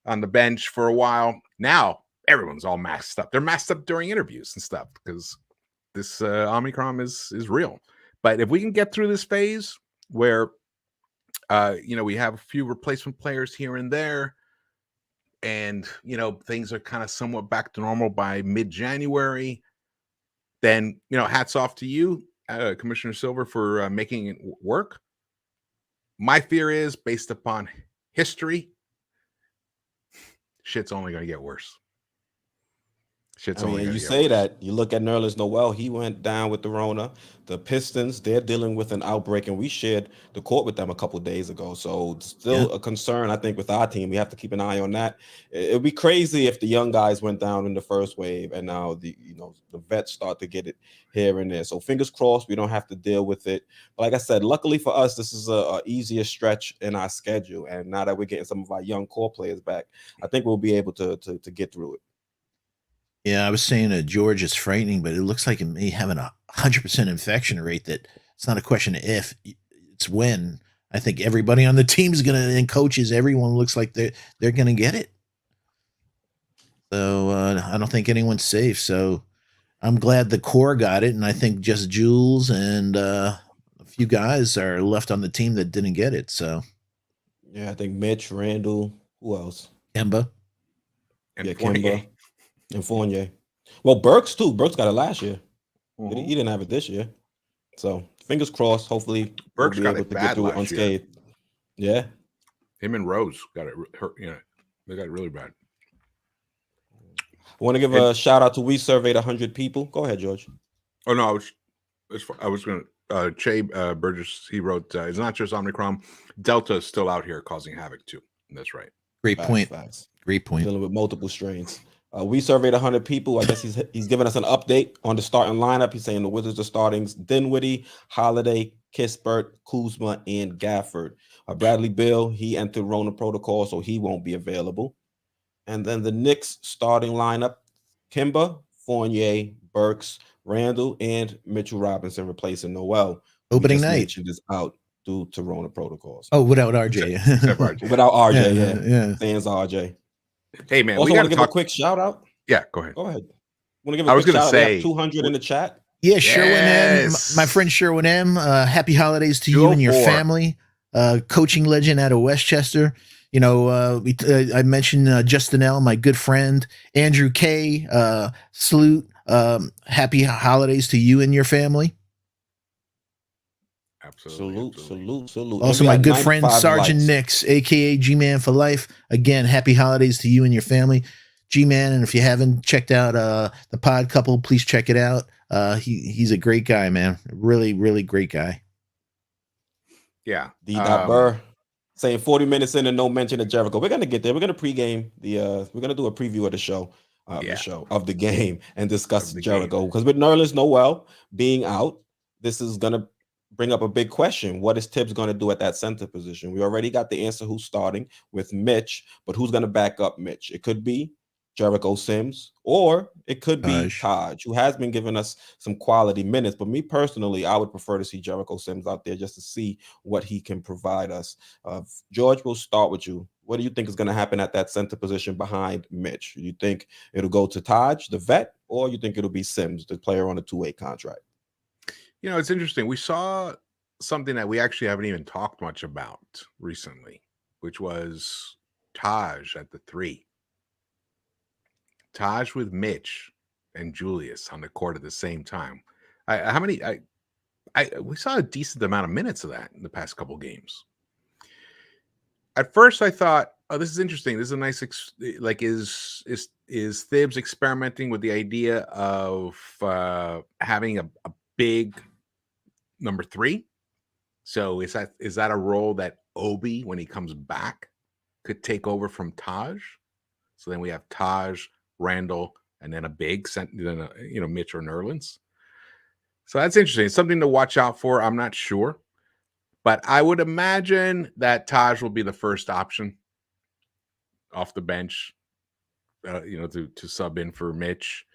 bench for a while. Now everyone's all masked up. They're masked up during interviews and stuff because this Omicron is real. But if we can get through this phase where we have a few replacement players here and there, and things are kind of somewhat back to normal by mid-January, then hats off to you, Commissioner Silver, for making it work. My fear is, based upon history, shit's only going to get worse. Shit's I mean, only and gonna you get say worse. that, you look at Nerlens Noel, he went down with the Rona. The Pistons, they're dealing with an outbreak, and we shared the court with them a couple days ago. So it's Yeah. still a concern, I think, with our team. We have to keep an eye on that. It'd be crazy if the young guys went down in the first wave, and now the vets start to get it here and there. So fingers crossed, we don't have to deal with it. But like I said, luckily for us, this is a easier stretch in our schedule, and now that we're getting some of our young core players back, I think we'll be able to get through it. Yeah, I was saying George is frightening, but it looks like it may have a 100% infection rate. That it's not a question of if, it's when. I think everybody on the team is gonna, and coaches, everyone looks like they're gonna get it. So I don't think anyone's safe. So I'm glad the core got it, and I think just Jules and a few guys are left on the team that didn't get it. So Yeah, I think Mitch, Randall, who else? Kemba, And Yeah, Fournier. Kemba and Fournier. Well, Burks too. Burks got it last year. He Mhm. didn't have it this year. So fingers crossed. Hopefully we'll Burks be got able it to get bad through it last year. unscathed. Yeah. Him and Rose got it hurt. They got it really bad. I want to give a shout out to We Surveyed 100 people. Go ahead, George. Oh no, I was going to. Che Burgess, he wrote, "It's not just Omicron. Delta is still out here causing havoc too." And that's right. great point. Facts. Great point. Dealing with multiple strains. We surveyed 100 people. I guess he's giving us an update on the starting lineup. He's saying the Wizards are starting Dinwiddie, Holiday, Kispert, Kuzma, and Gafford. Bradley Beal, he entered Rona protocol, so he won't be available. And then the Knicks starting lineup: Kimba, Fournier, Burks, Randall, and Mitchell Robinson replacing Noel. We Opening just night. mentioned is out due to Rona protocols. Oh, without RJ. Except RJ. Without RJ, yeah. Yeah. Sans RJ. Hey man, Also we want got to to give a talk. quick shout out. Yeah, go ahead. Go ahead. Want to give I a was quick gonna shout out. We say- have 200 in the chat. Yeah, Sherwin M, Yes. my friend Sherwin M. Happy holidays to you and your 204. family. Coaching legend out of Westchester. You know, I mentioned Justin L, my good friend, Andrew K. Salute. Happy holidays to you and your family. Absolutely. Salute. Also, And we my had good friend 95 Sergeant likes. Nix, aka G-Man for life. Again, happy holidays to you and your family, G-Man. And if you haven't checked out the Pod Couple, please check it out. He's a great guy, man. Really, really great guy. Yeah. D. Burr saying 40 minutes in and no mention of Jericho. We're gonna get there. We're gonna pregame we're gonna do a preview of the show, of the game, and discuss Of the Jericho. Because with Nerlens Noel being out, this is gonna bring up a big question. What is Tibbs gonna do at that center position? We already got the answer who's starting with Mitch, but who's gonna back up Mitch? It could be Jericho Sims, or it could be Taj, who has been giving us some quality minutes. But me personally, I would prefer to see Jericho Sims out there just to see what he can provide us. George, we'll start with you. What do you think is going to happen at that center position behind Mitch? You think it'll go to Taj, the vet, or you think it'll be Sims, the player on a two-way contract? You know, it's interesting. We saw something that we actually haven't even talked much about recently, which was Taj at the 3. Taj with Mitch and Julius on the court at the same time. We saw a decent amount of minutes of that in the past couple games. At first, I thought, "Oh, this is interesting. This is a nice is Thibs experimenting with the idea of having a big number 3? So is that a role that Obi, when he comes back, could take over from Taj? So then we have Taj, Randall, and then a big, Mitch or Nerlens. So that's interesting. It's something to watch out for. I'm not sure, but I would imagine that Taj will be the first option off the bench, to sub in for Mitch.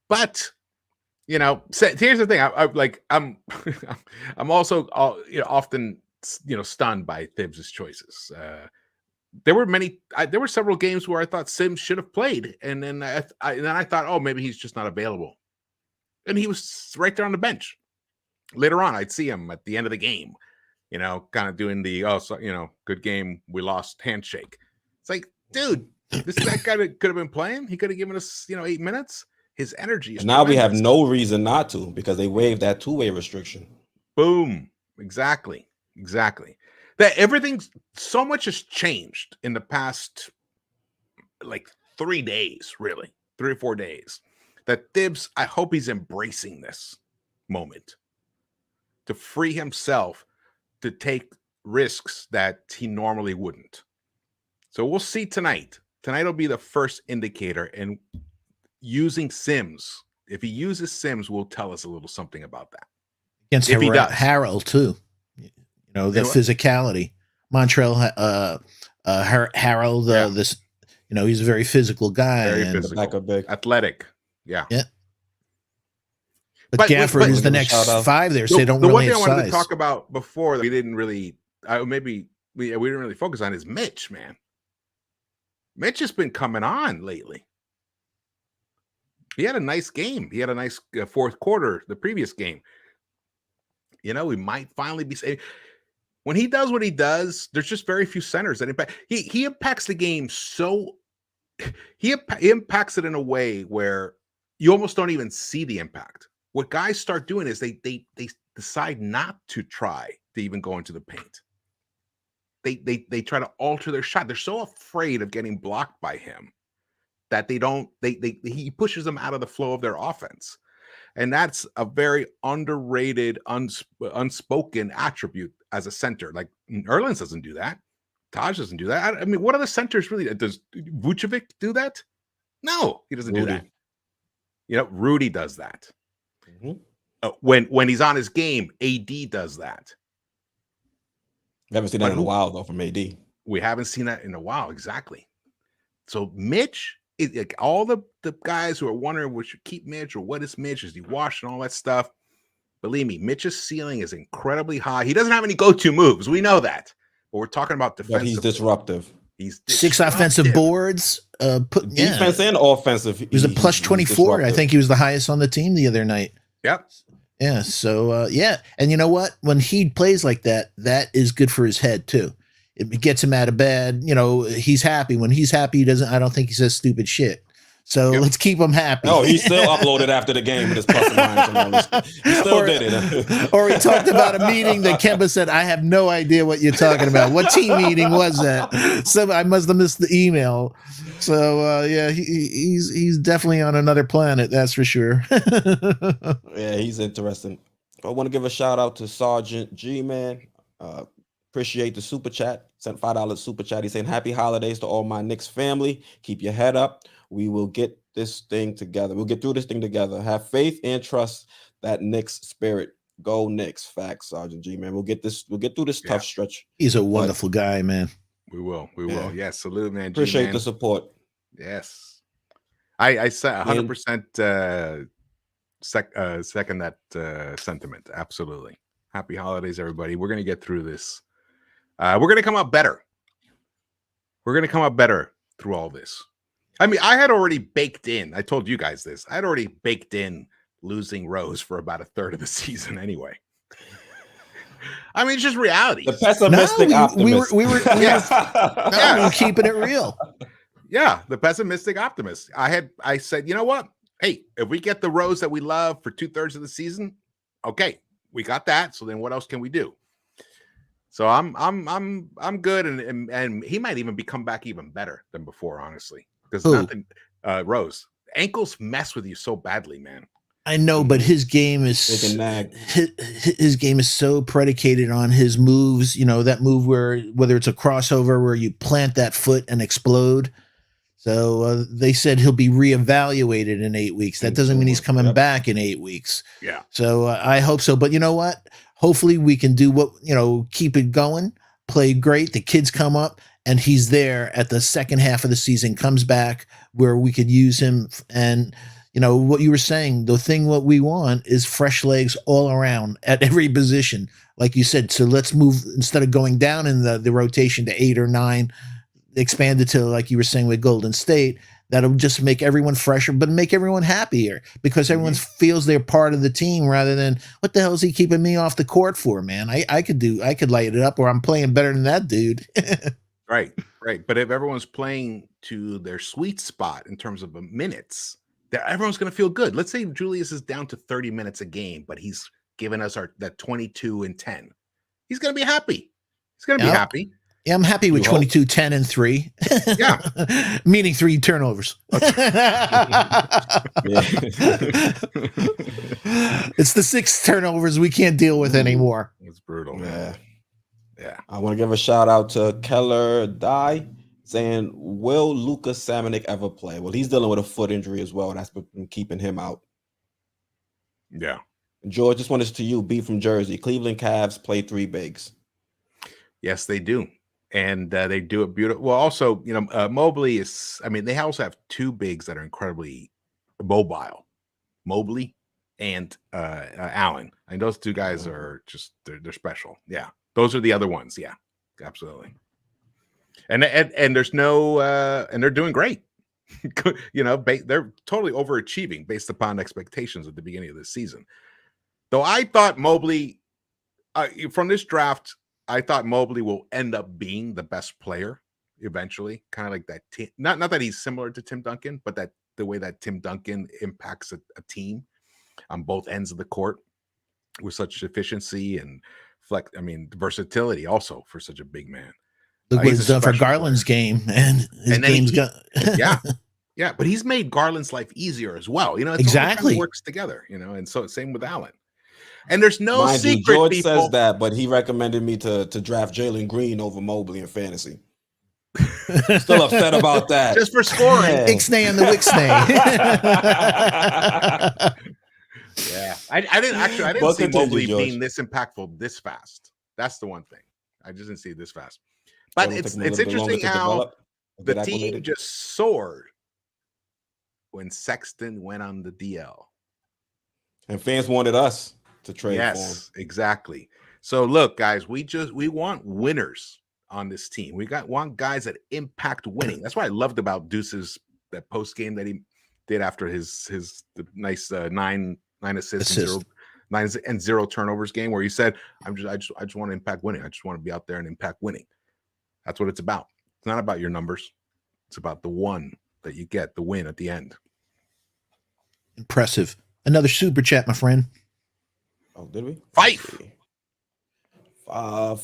But here's the thing. I'm also often stunned by Thibs' choices. There were several games where I thought Sims should have played, and then I thought, oh, maybe he's just not available, and he was right there on the bench. Later on, I'd see him at the end of the game, kind of doing the good game, we lost handshake. It's like, dude, that guy could have been playing. He could have given us 8 minutes. His energy is now we have tremendous. no reason not to, because they waived that two-way restriction. Boom. Exactly. That everything's so much has changed in the past 3 days, really 3 or 4 days. that Thibs, I hope he's embracing this moment to free himself to take risks that he normally wouldn't. So we'll see tonight. Tonight will be the first indicator, and using Sims. If he uses Sims, will tell us a little something about that. Against if he does. Harrell too, you know, the physicality. Montreal, Harrell, this, you know, he's a very physical guy, very physical, athletic. Yeah. But Gafford is the next five there, so they don't really have size. The one thing I wanted to talk about before that we didn't really, we didn't really focus on is Mitch, man. Mitch has been coming on lately. He had a nice game. He had a nice fourth quarter, the previous game. You know, we might finally be saying, when he does what he does, there's just very few centers that impact. He impacts the game so, he impacts it in a way where you almost don't even see the impact. What guys start doing is they decide not to try to even go into the paint. They try to alter their shot. They're so afraid of getting blocked by him that he pushes them out of the flow of their offense. And that's a very underrated, unspoken attribute as a center. Like Erlins doesn't do that. Taj doesn't do that. I mean, what other centers really? Does Vucevic do that? No, he doesn't do that. You know, Rudy does that. Mm-hmm. When he's on his game, AD does that. We haven't seen that in a while, though, from AD. We haven't seen that in a while, exactly. So Mitch, like all the guys who are wondering what should keep Mitch or what is Mitch, is he washed and all that stuff. Believe me, Mitch's ceiling is incredibly high. He doesn't have any go-to moves. We know that. But we're talking about defensive. But he's disruptive. He's 6 offensive boards. Defense and offensive. He was a plus 24. I think he was the highest on the team the other night. Yep. Yeah. So, And you know what? When he plays like that, that is good for his head, too. It gets him out of bed. You know, he's happy. When he's happy, I don't think he says stupid shit. So let's keep him happy. Oh, he still uploaded after the game with his plus and minus. He still did it. Or he talked about a meeting that Kemba said, I have no idea what you're talking about. What team meeting was that? So I must have missed the email. So, he's definitely on another planet. That's for sure. Yeah, he's interesting. I want to give a shout out to Sergeant G, man. Appreciate the super chat. Sent $5 super chat. He's saying happy holidays to all my Knicks family. Keep your head up. We will get this thing together. We'll get through this thing together. Have faith and trust that Knicks spirit. Go Knicks. Facts, Sergeant G, man. We'll get through this tough stretch. He's a wonderful guy, man. We will. Yes, salute, man. Appreciate G-man. the support. Yes. I said 100% second that sentiment. Absolutely. Happy holidays, everybody. We're going to get through this. We're going to come out better. We're going to come out better through all this. I mean, I had already baked in. I told you guys this. I'd already baked in losing Rose for about a third of the season anyway. I mean, it's just reality. The pessimistic optimist. We were keeping it real. Yeah, the pessimistic optimist. I said, you know what? Hey, if we get the Rose that we love for 2/3 of the season, okay, we got that. So then what else can we do? So I'm good, and he might even come back even better than before, honestly. Because nothing, Rose, ankles mess with you so badly, man. I know, but his game is his game is so predicated on his moves. You know, that move whether it's a crossover where you plant that foot and explode. So they said he'll be reevaluated in 8 weeks. That doesn't mean he's coming back in 8 weeks. Yeah. So I hope so. But you know what? Hopefully we can do keep it going, play great. The kids come up. And he's there at the second half of the season, comes back where we could use him. And, you know, what you were saying, what we want is fresh legs all around at every position, like you said. So let's move, instead of going down in the rotation to 8 or 9, expand it to, like you were saying with Golden State. That'll just make everyone fresher, but make everyone happier because everyone feels they're part of the team rather than, what the hell is he keeping me off the court for, man? I could light it up, or I'm playing better than that dude. Right. But if everyone's playing to their sweet spot in terms of minutes, everyone's going to feel good. Let's say Julius is down to 30 minutes a game, but he's given us that 22 and 10. He's going to be happy. He's going to be happy. Yeah, I'm happy with 22, 10, and 3. Yeah. Meaning 3 turnovers. It's the 6 turnovers we can't deal with anymore. It's brutal, man. Yeah. I want to give a shout out to Keller Dye saying, will Lucas Samanik ever play? Well, he's dealing with a foot injury as well. That's been keeping him out. Yeah. George, this one is to you. B from Jersey. Cleveland Cavs play 3 bigs. Yes, they do. And they do it beautiful. Well, also, Mobley is, they also have 2 bigs that are incredibly mobile, Mobley and Allen. And those 2 guys are just, they're special. Yeah. Those are the other ones. Yeah, absolutely. And there's no, and they're doing great. They're totally overachieving based upon expectations at the beginning of the season. Though I thought Mobley, from this draft, I thought Mobley will end up being the best player eventually, kind of like that. Not that he's similar to Tim Duncan, but that the way that Tim Duncan impacts a team on both ends of the court with such efficiency and versatility also for such a big man. Look what he's done for Garland's game, and his game's got. Yeah, but he's made Garland's life easier as well. Exactly all works together. And so same with Allen. And there's no Mind secret. George says that, but he recommended me to draft Jalen Green over Mobley in fantasy. Still upset about that. Just for scoring. Ixnay and the Wixnay. Yeah. I didn't see Mobley being this impactful this fast. That's the one thing. I just didn't see it this fast. But it's interesting how the team just soared when Sexton went on the DL. And fans wanted us to trade for him. Yes, exactly. So look, guys, we want winners on this team. Want guys that impact winning. That's what I loved about Deuce's that post game that he did after his nice 9 assists and 0 turnovers game, where he said, I just want to impact winning. I just want to be out there and impact winning. That's what it's about. It's not about your numbers. It's about the one that you get, the win at the end. Impressive. Another super chat, my friend. Oh, did we? Fife.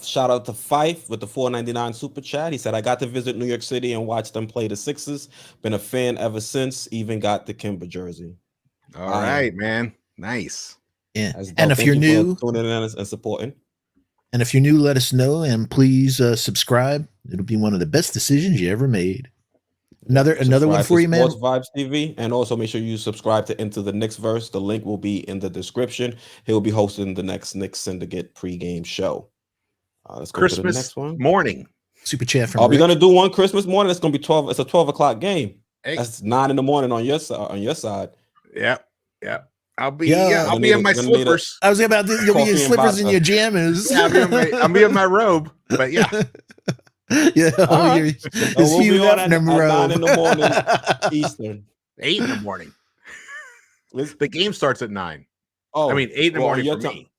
Shout out to Fife with the $4.99 super chat. He said, I got to visit New York City and watch them play the Sixers. Been a fan ever since. Even got the Kimber jersey. All right, man. Nice. Yeah. And if you're new, tuning in and supporting. And if you're new, let us know, and please subscribe. It'll be one of the best decisions you ever made. Another one for you, man. Sports Vibes TV, and also make sure you subscribe to Into the Knicks Verse. The link will be in the description. He'll be hosting the next Knicks Syndicate pregame show. Let's go Christmas to the next one. Morning. Super chat from. Are we gonna do one Christmas morning? It's gonna be 12. It's a 12 o'clock game. Hey. That's 9 in the morning on your side. Yeah. I'll be in my slippers. I was about to. You'll be in slippers and your jammies. I'll be in my robe. But yeah. Yeah. Right. We'll be on at 9 in the morning Eastern. 8 in the morning. The game starts at 9. Oh, 8 in the morning for me.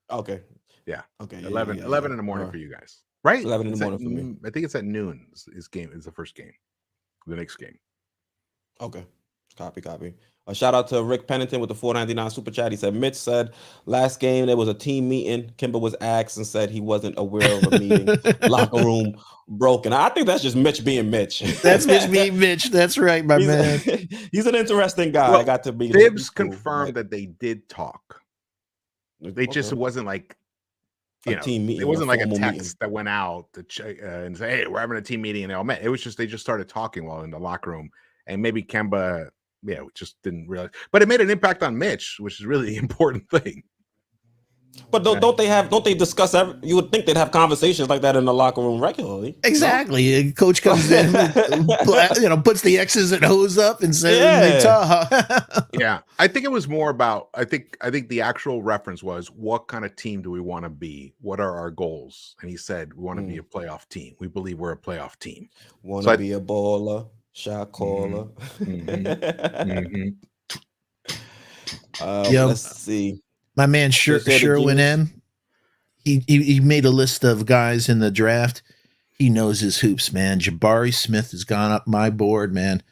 Okay. Yeah. Okay. 11 in the morning for you guys. Right? 11 in the morning for me. I think it's at noon. Is the first game. The next game. Okay. Copy. A shout out to Rick Pennington with the $4.99 super chat. He said, Mitch said last game there was a team meeting. Kimber was asked and said he wasn't aware of a meeting. Locker room broken. I think that's just Mitch being Mitch. That's Mitch being Mitch. That's right, my man. He's an interesting guy. Well, I got to be. Bibbs confirmed that they did talk. They just wasn't like team meeting. It wasn't like a text that went out to and say, "Hey, we're having a team meeting," and they all met. It was just they just started talking while in the locker room, and maybe Kemba. Yeah, we just didn't realize, but it made an impact on Mitch, which is really the important thing. But don't they discuss you would think they'd have conversations like that in the locker room regularly. Exactly. No? Coach comes in, puts the X's and O's up and says they talk. Yeah. I think it was more about, I think the actual reference was, what kind of team do we want to be? What are our goals? And he said, we want to be a playoff team. We believe we're a playoff team. Want to be a baller. Shot caller. Let's see. My man Sherwin M. He made a list of guys in the draft. He knows his hoops, man. Jabari Smith has gone up my board, man.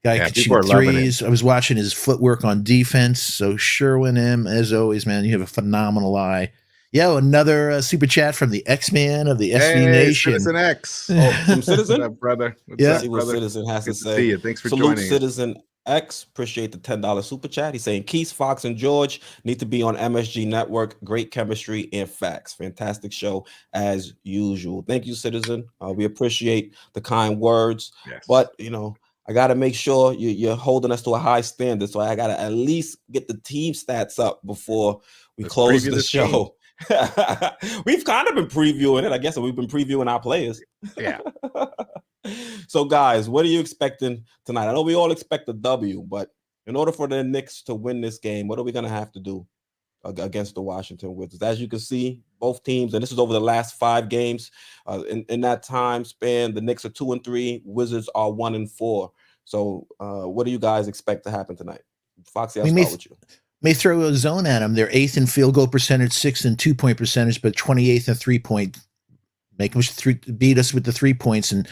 Guy could shoot threes. I was watching his footwork on defense. So Sherwin M, as always, man, you have a phenomenal eye. Yo, another super chat from the X-Man of the SV Nation. Citizen X. Oh, from Citizen? What's up, brother? Yeah. See what Citizen has Good to to say. see you. Thanks for Salute joining. Citizen X. Appreciate the $10 super chat. He's saying Keith, Fox, and George need to be on MSG Network. Great chemistry and facts. Fantastic show as usual. Thank you, Citizen. We appreciate the kind words. Yes. But I got to make sure you're holding us to a high standard. So I got to at least get the team stats up before we Let's close preview the this game. show. We've kind of been previewing it. I guess we've been previewing our players. Yeah. So, guys, what are you expecting tonight? I know we all expect a W, but in order for the Knicks to win this game, what are we going to have to do against the Washington Wizards? As you can see, both teams, and this is over the last 5 games, in that time span, the Knicks are 2-3, Wizards are 1-4. So, what do you guys expect to happen tonight? Foxy, I'll start with you. May throw a zone at them. They're 8th in field goal percentage, 6th in 2-point percentage, but 28th in 3-point. Make them beat us with the 3 points. And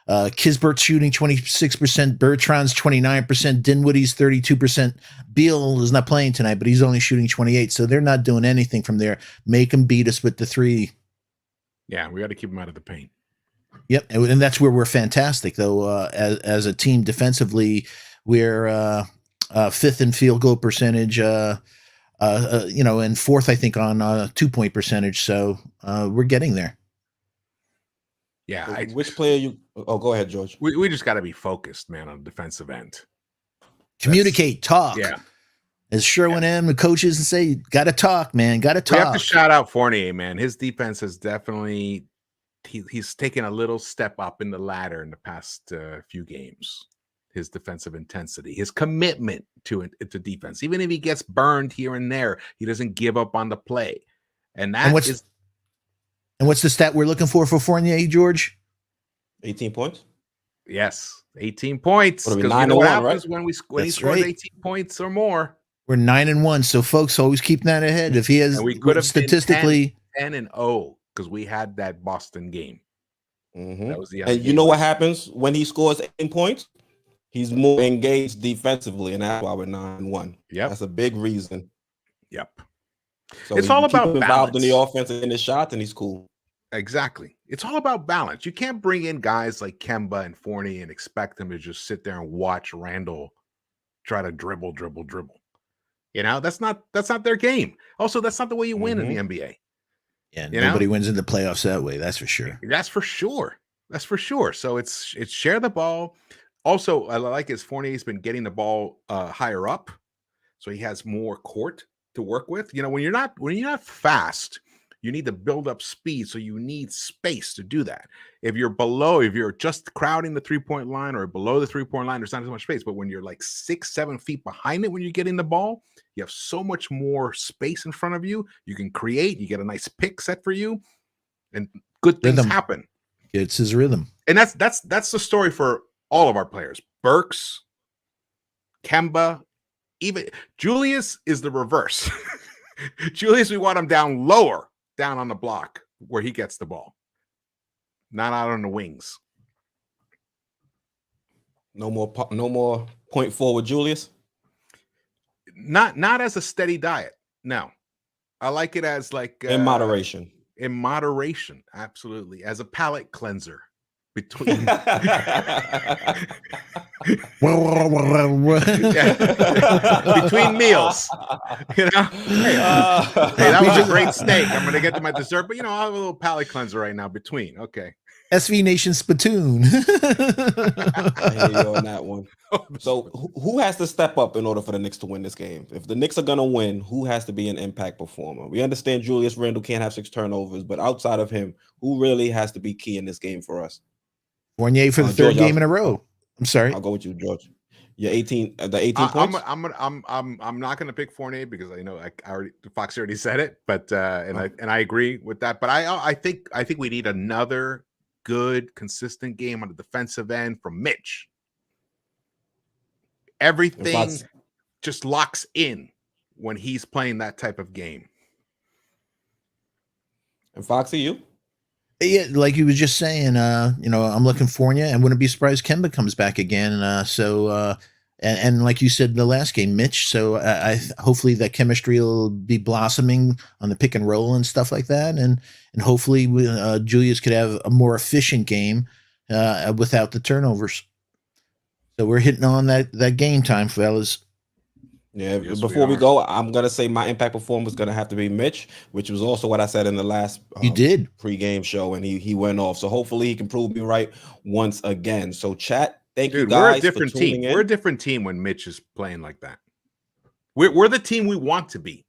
Kisbert's shooting 26%, Bertrand's 29%, Dinwiddie's 32%. Beal is not playing tonight, but he's only shooting 28%. So they're not doing anything from there. Make them beat us with the 3. Yeah, we got to keep them out of the paint. Yep, and that's where we're fantastic, though. As a team defensively, we're 5th in field goal percentage, and 4th, I think, on 2-point percentage. So we're getting there. Yeah. Which player you? Oh, go ahead, George. We just got to be focused, man, on the defensive end. Communicate, talk. Yeah. As Sherwin M, the coaches, and say, got to talk, man. Got to talk. We have to shout out Fournier, man. His defense has definitely he's taken a little step up in the ladder in the past few games. His defensive intensity, his commitment to defense. Even if he gets burned here and there, he doesn't give up on the play. And what's the stat we're looking for Fournier, George? 18 points. Yes, 18 points. Because you know what happens right? when he scores 18 points or more. We're 9-1. So folks, always keep that ahead. If he has, and we could have statistically 10-0 because we had that Boston game. Mm-hmm. That was the and you know what happens when he scores 18 points? He's more engaged defensively, and that's why we're 9-1. Yeah, that's a big reason. Yep. So it's all about involved balance. In the offense and in the shots, and he's cool. Exactly. It's all about balance. You can't bring in guys like Kemba and Fournier and expect them to just sit there and watch Randall try to dribble. That's not their game. Also, that's not the way you win in the NBA. Yeah, nobody wins in the playoffs that way. That's for sure. That's for sure. So it's share the ball. Also, I like is Fournier's been getting the ball higher up, so he has more court to work with. When you're not fast, you need to build up speed, so you need space to do that. If you're just crowding the 3-point line or below the 3-point line, there's not as much space. But when you're like 6-7 feet behind it, when you're getting the ball, you have so much more space in front of you. You can create. You get a nice pick set for you, and good things happen. It's his rhythm, and that's the story for all of our players. Burks, Kemba, even Julius is the reverse. Julius, we want him down lower, down on the block where he gets the ball, not out on the wings. No more point forward, Julius. Not as a steady diet. No, I like it as like in moderation. In moderation, absolutely, as a palate cleanser. Between between meals, hey, that was a great steak. I'm gonna get to my dessert, but I'll have a little palate cleanser right now. Between, okay. SV Nation spittoon. I hear you on that one. So, who has to step up in order for the Knicks to win this game? If the Knicks are gonna win, who has to be an impact performer? We understand Julius Randle can't have 6 turnovers, but outside of him, who really has to be key in this game for us? Fournier for the third game in a row. I'm sorry. I'll go with you, George. The 18 points. I'm not going to pick Fournier because I know Fox already said it, but I agree with that. But I think we need another good, consistent game on the defensive end from Mitch. Everything just locks in when he's playing that type of game. And Foxy, you? Yeah, like you was just saying, I'm looking for you, and wouldn't be surprised Kemba comes back again. And like you said in the last game, Mitch. So hopefully that chemistry will be blossoming on the pick and roll and stuff like that, and hopefully Julius could have a more efficient game without the turnovers. So we're hitting on that game time, fellas. Yeah, yes, before we go, I'm going to say my impact performer is going to have to be Mitch, which was also what I said in the last you did pregame show, and he went off. So hopefully he can prove me right once again. So chat, thank you guys. We're a different team. We're a different team when Mitch is playing like that. We're the team we want to be.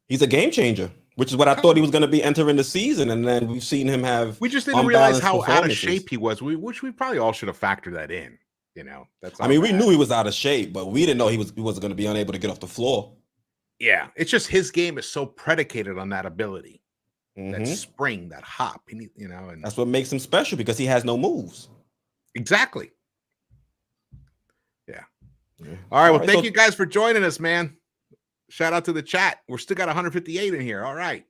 He's a game changer, which is what I thought he was going to be entering the season, and then we've seen him have. We just didn't realize how out of shape he was. Which we probably all should have factored that in. You know, that's. I mean, we knew he was out of shape, but we didn't know he wasn't going to be unable to get off the floor. Yeah, it's just his game is so predicated on that ability, that spring, that hop. You know, and that's what makes him special because he has no moves. Exactly. Yeah. All right. Well, thank you guys for joining us, man. Shout out to the chat. We're still got 158 in here. All right,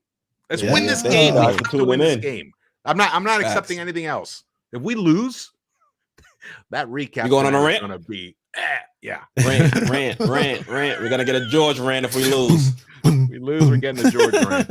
let's win this game. We have to win this game. I'm not accepting anything else. If we lose. That recap you going on a rant? Gonna be rant. We're gonna get a George rant if we lose. We lose, we're getting a George rant.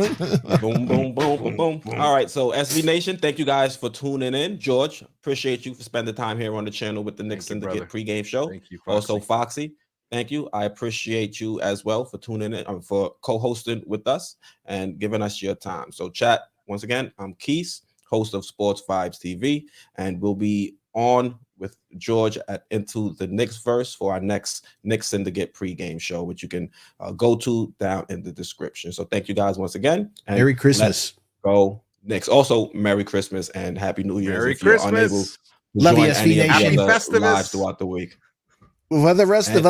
Boom, boom, boom, boom, boom. All right, so SB Nation, thank you guys for tuning in. George, appreciate you for spending time here on the channel with the Knicks Syndicate pregame show. Thank you, Foxy. Also, Foxy, thank you. I appreciate you as well for tuning in, for co-hosting with us and giving us your time. So, chat, once again, I'm Keith, host of Sports Vibes TV, and we'll be on with George at Into the Knicks Verse for our next Knicks Syndicate pregame show, which you can go to down in the description. So thank you guys once again. And Merry Christmas. Go Knicks. Also, Merry Christmas and Happy New Year. Merry Christmas. Love you, SV Nation. Happy Festivus. Lives throughout the week. For the rest of us.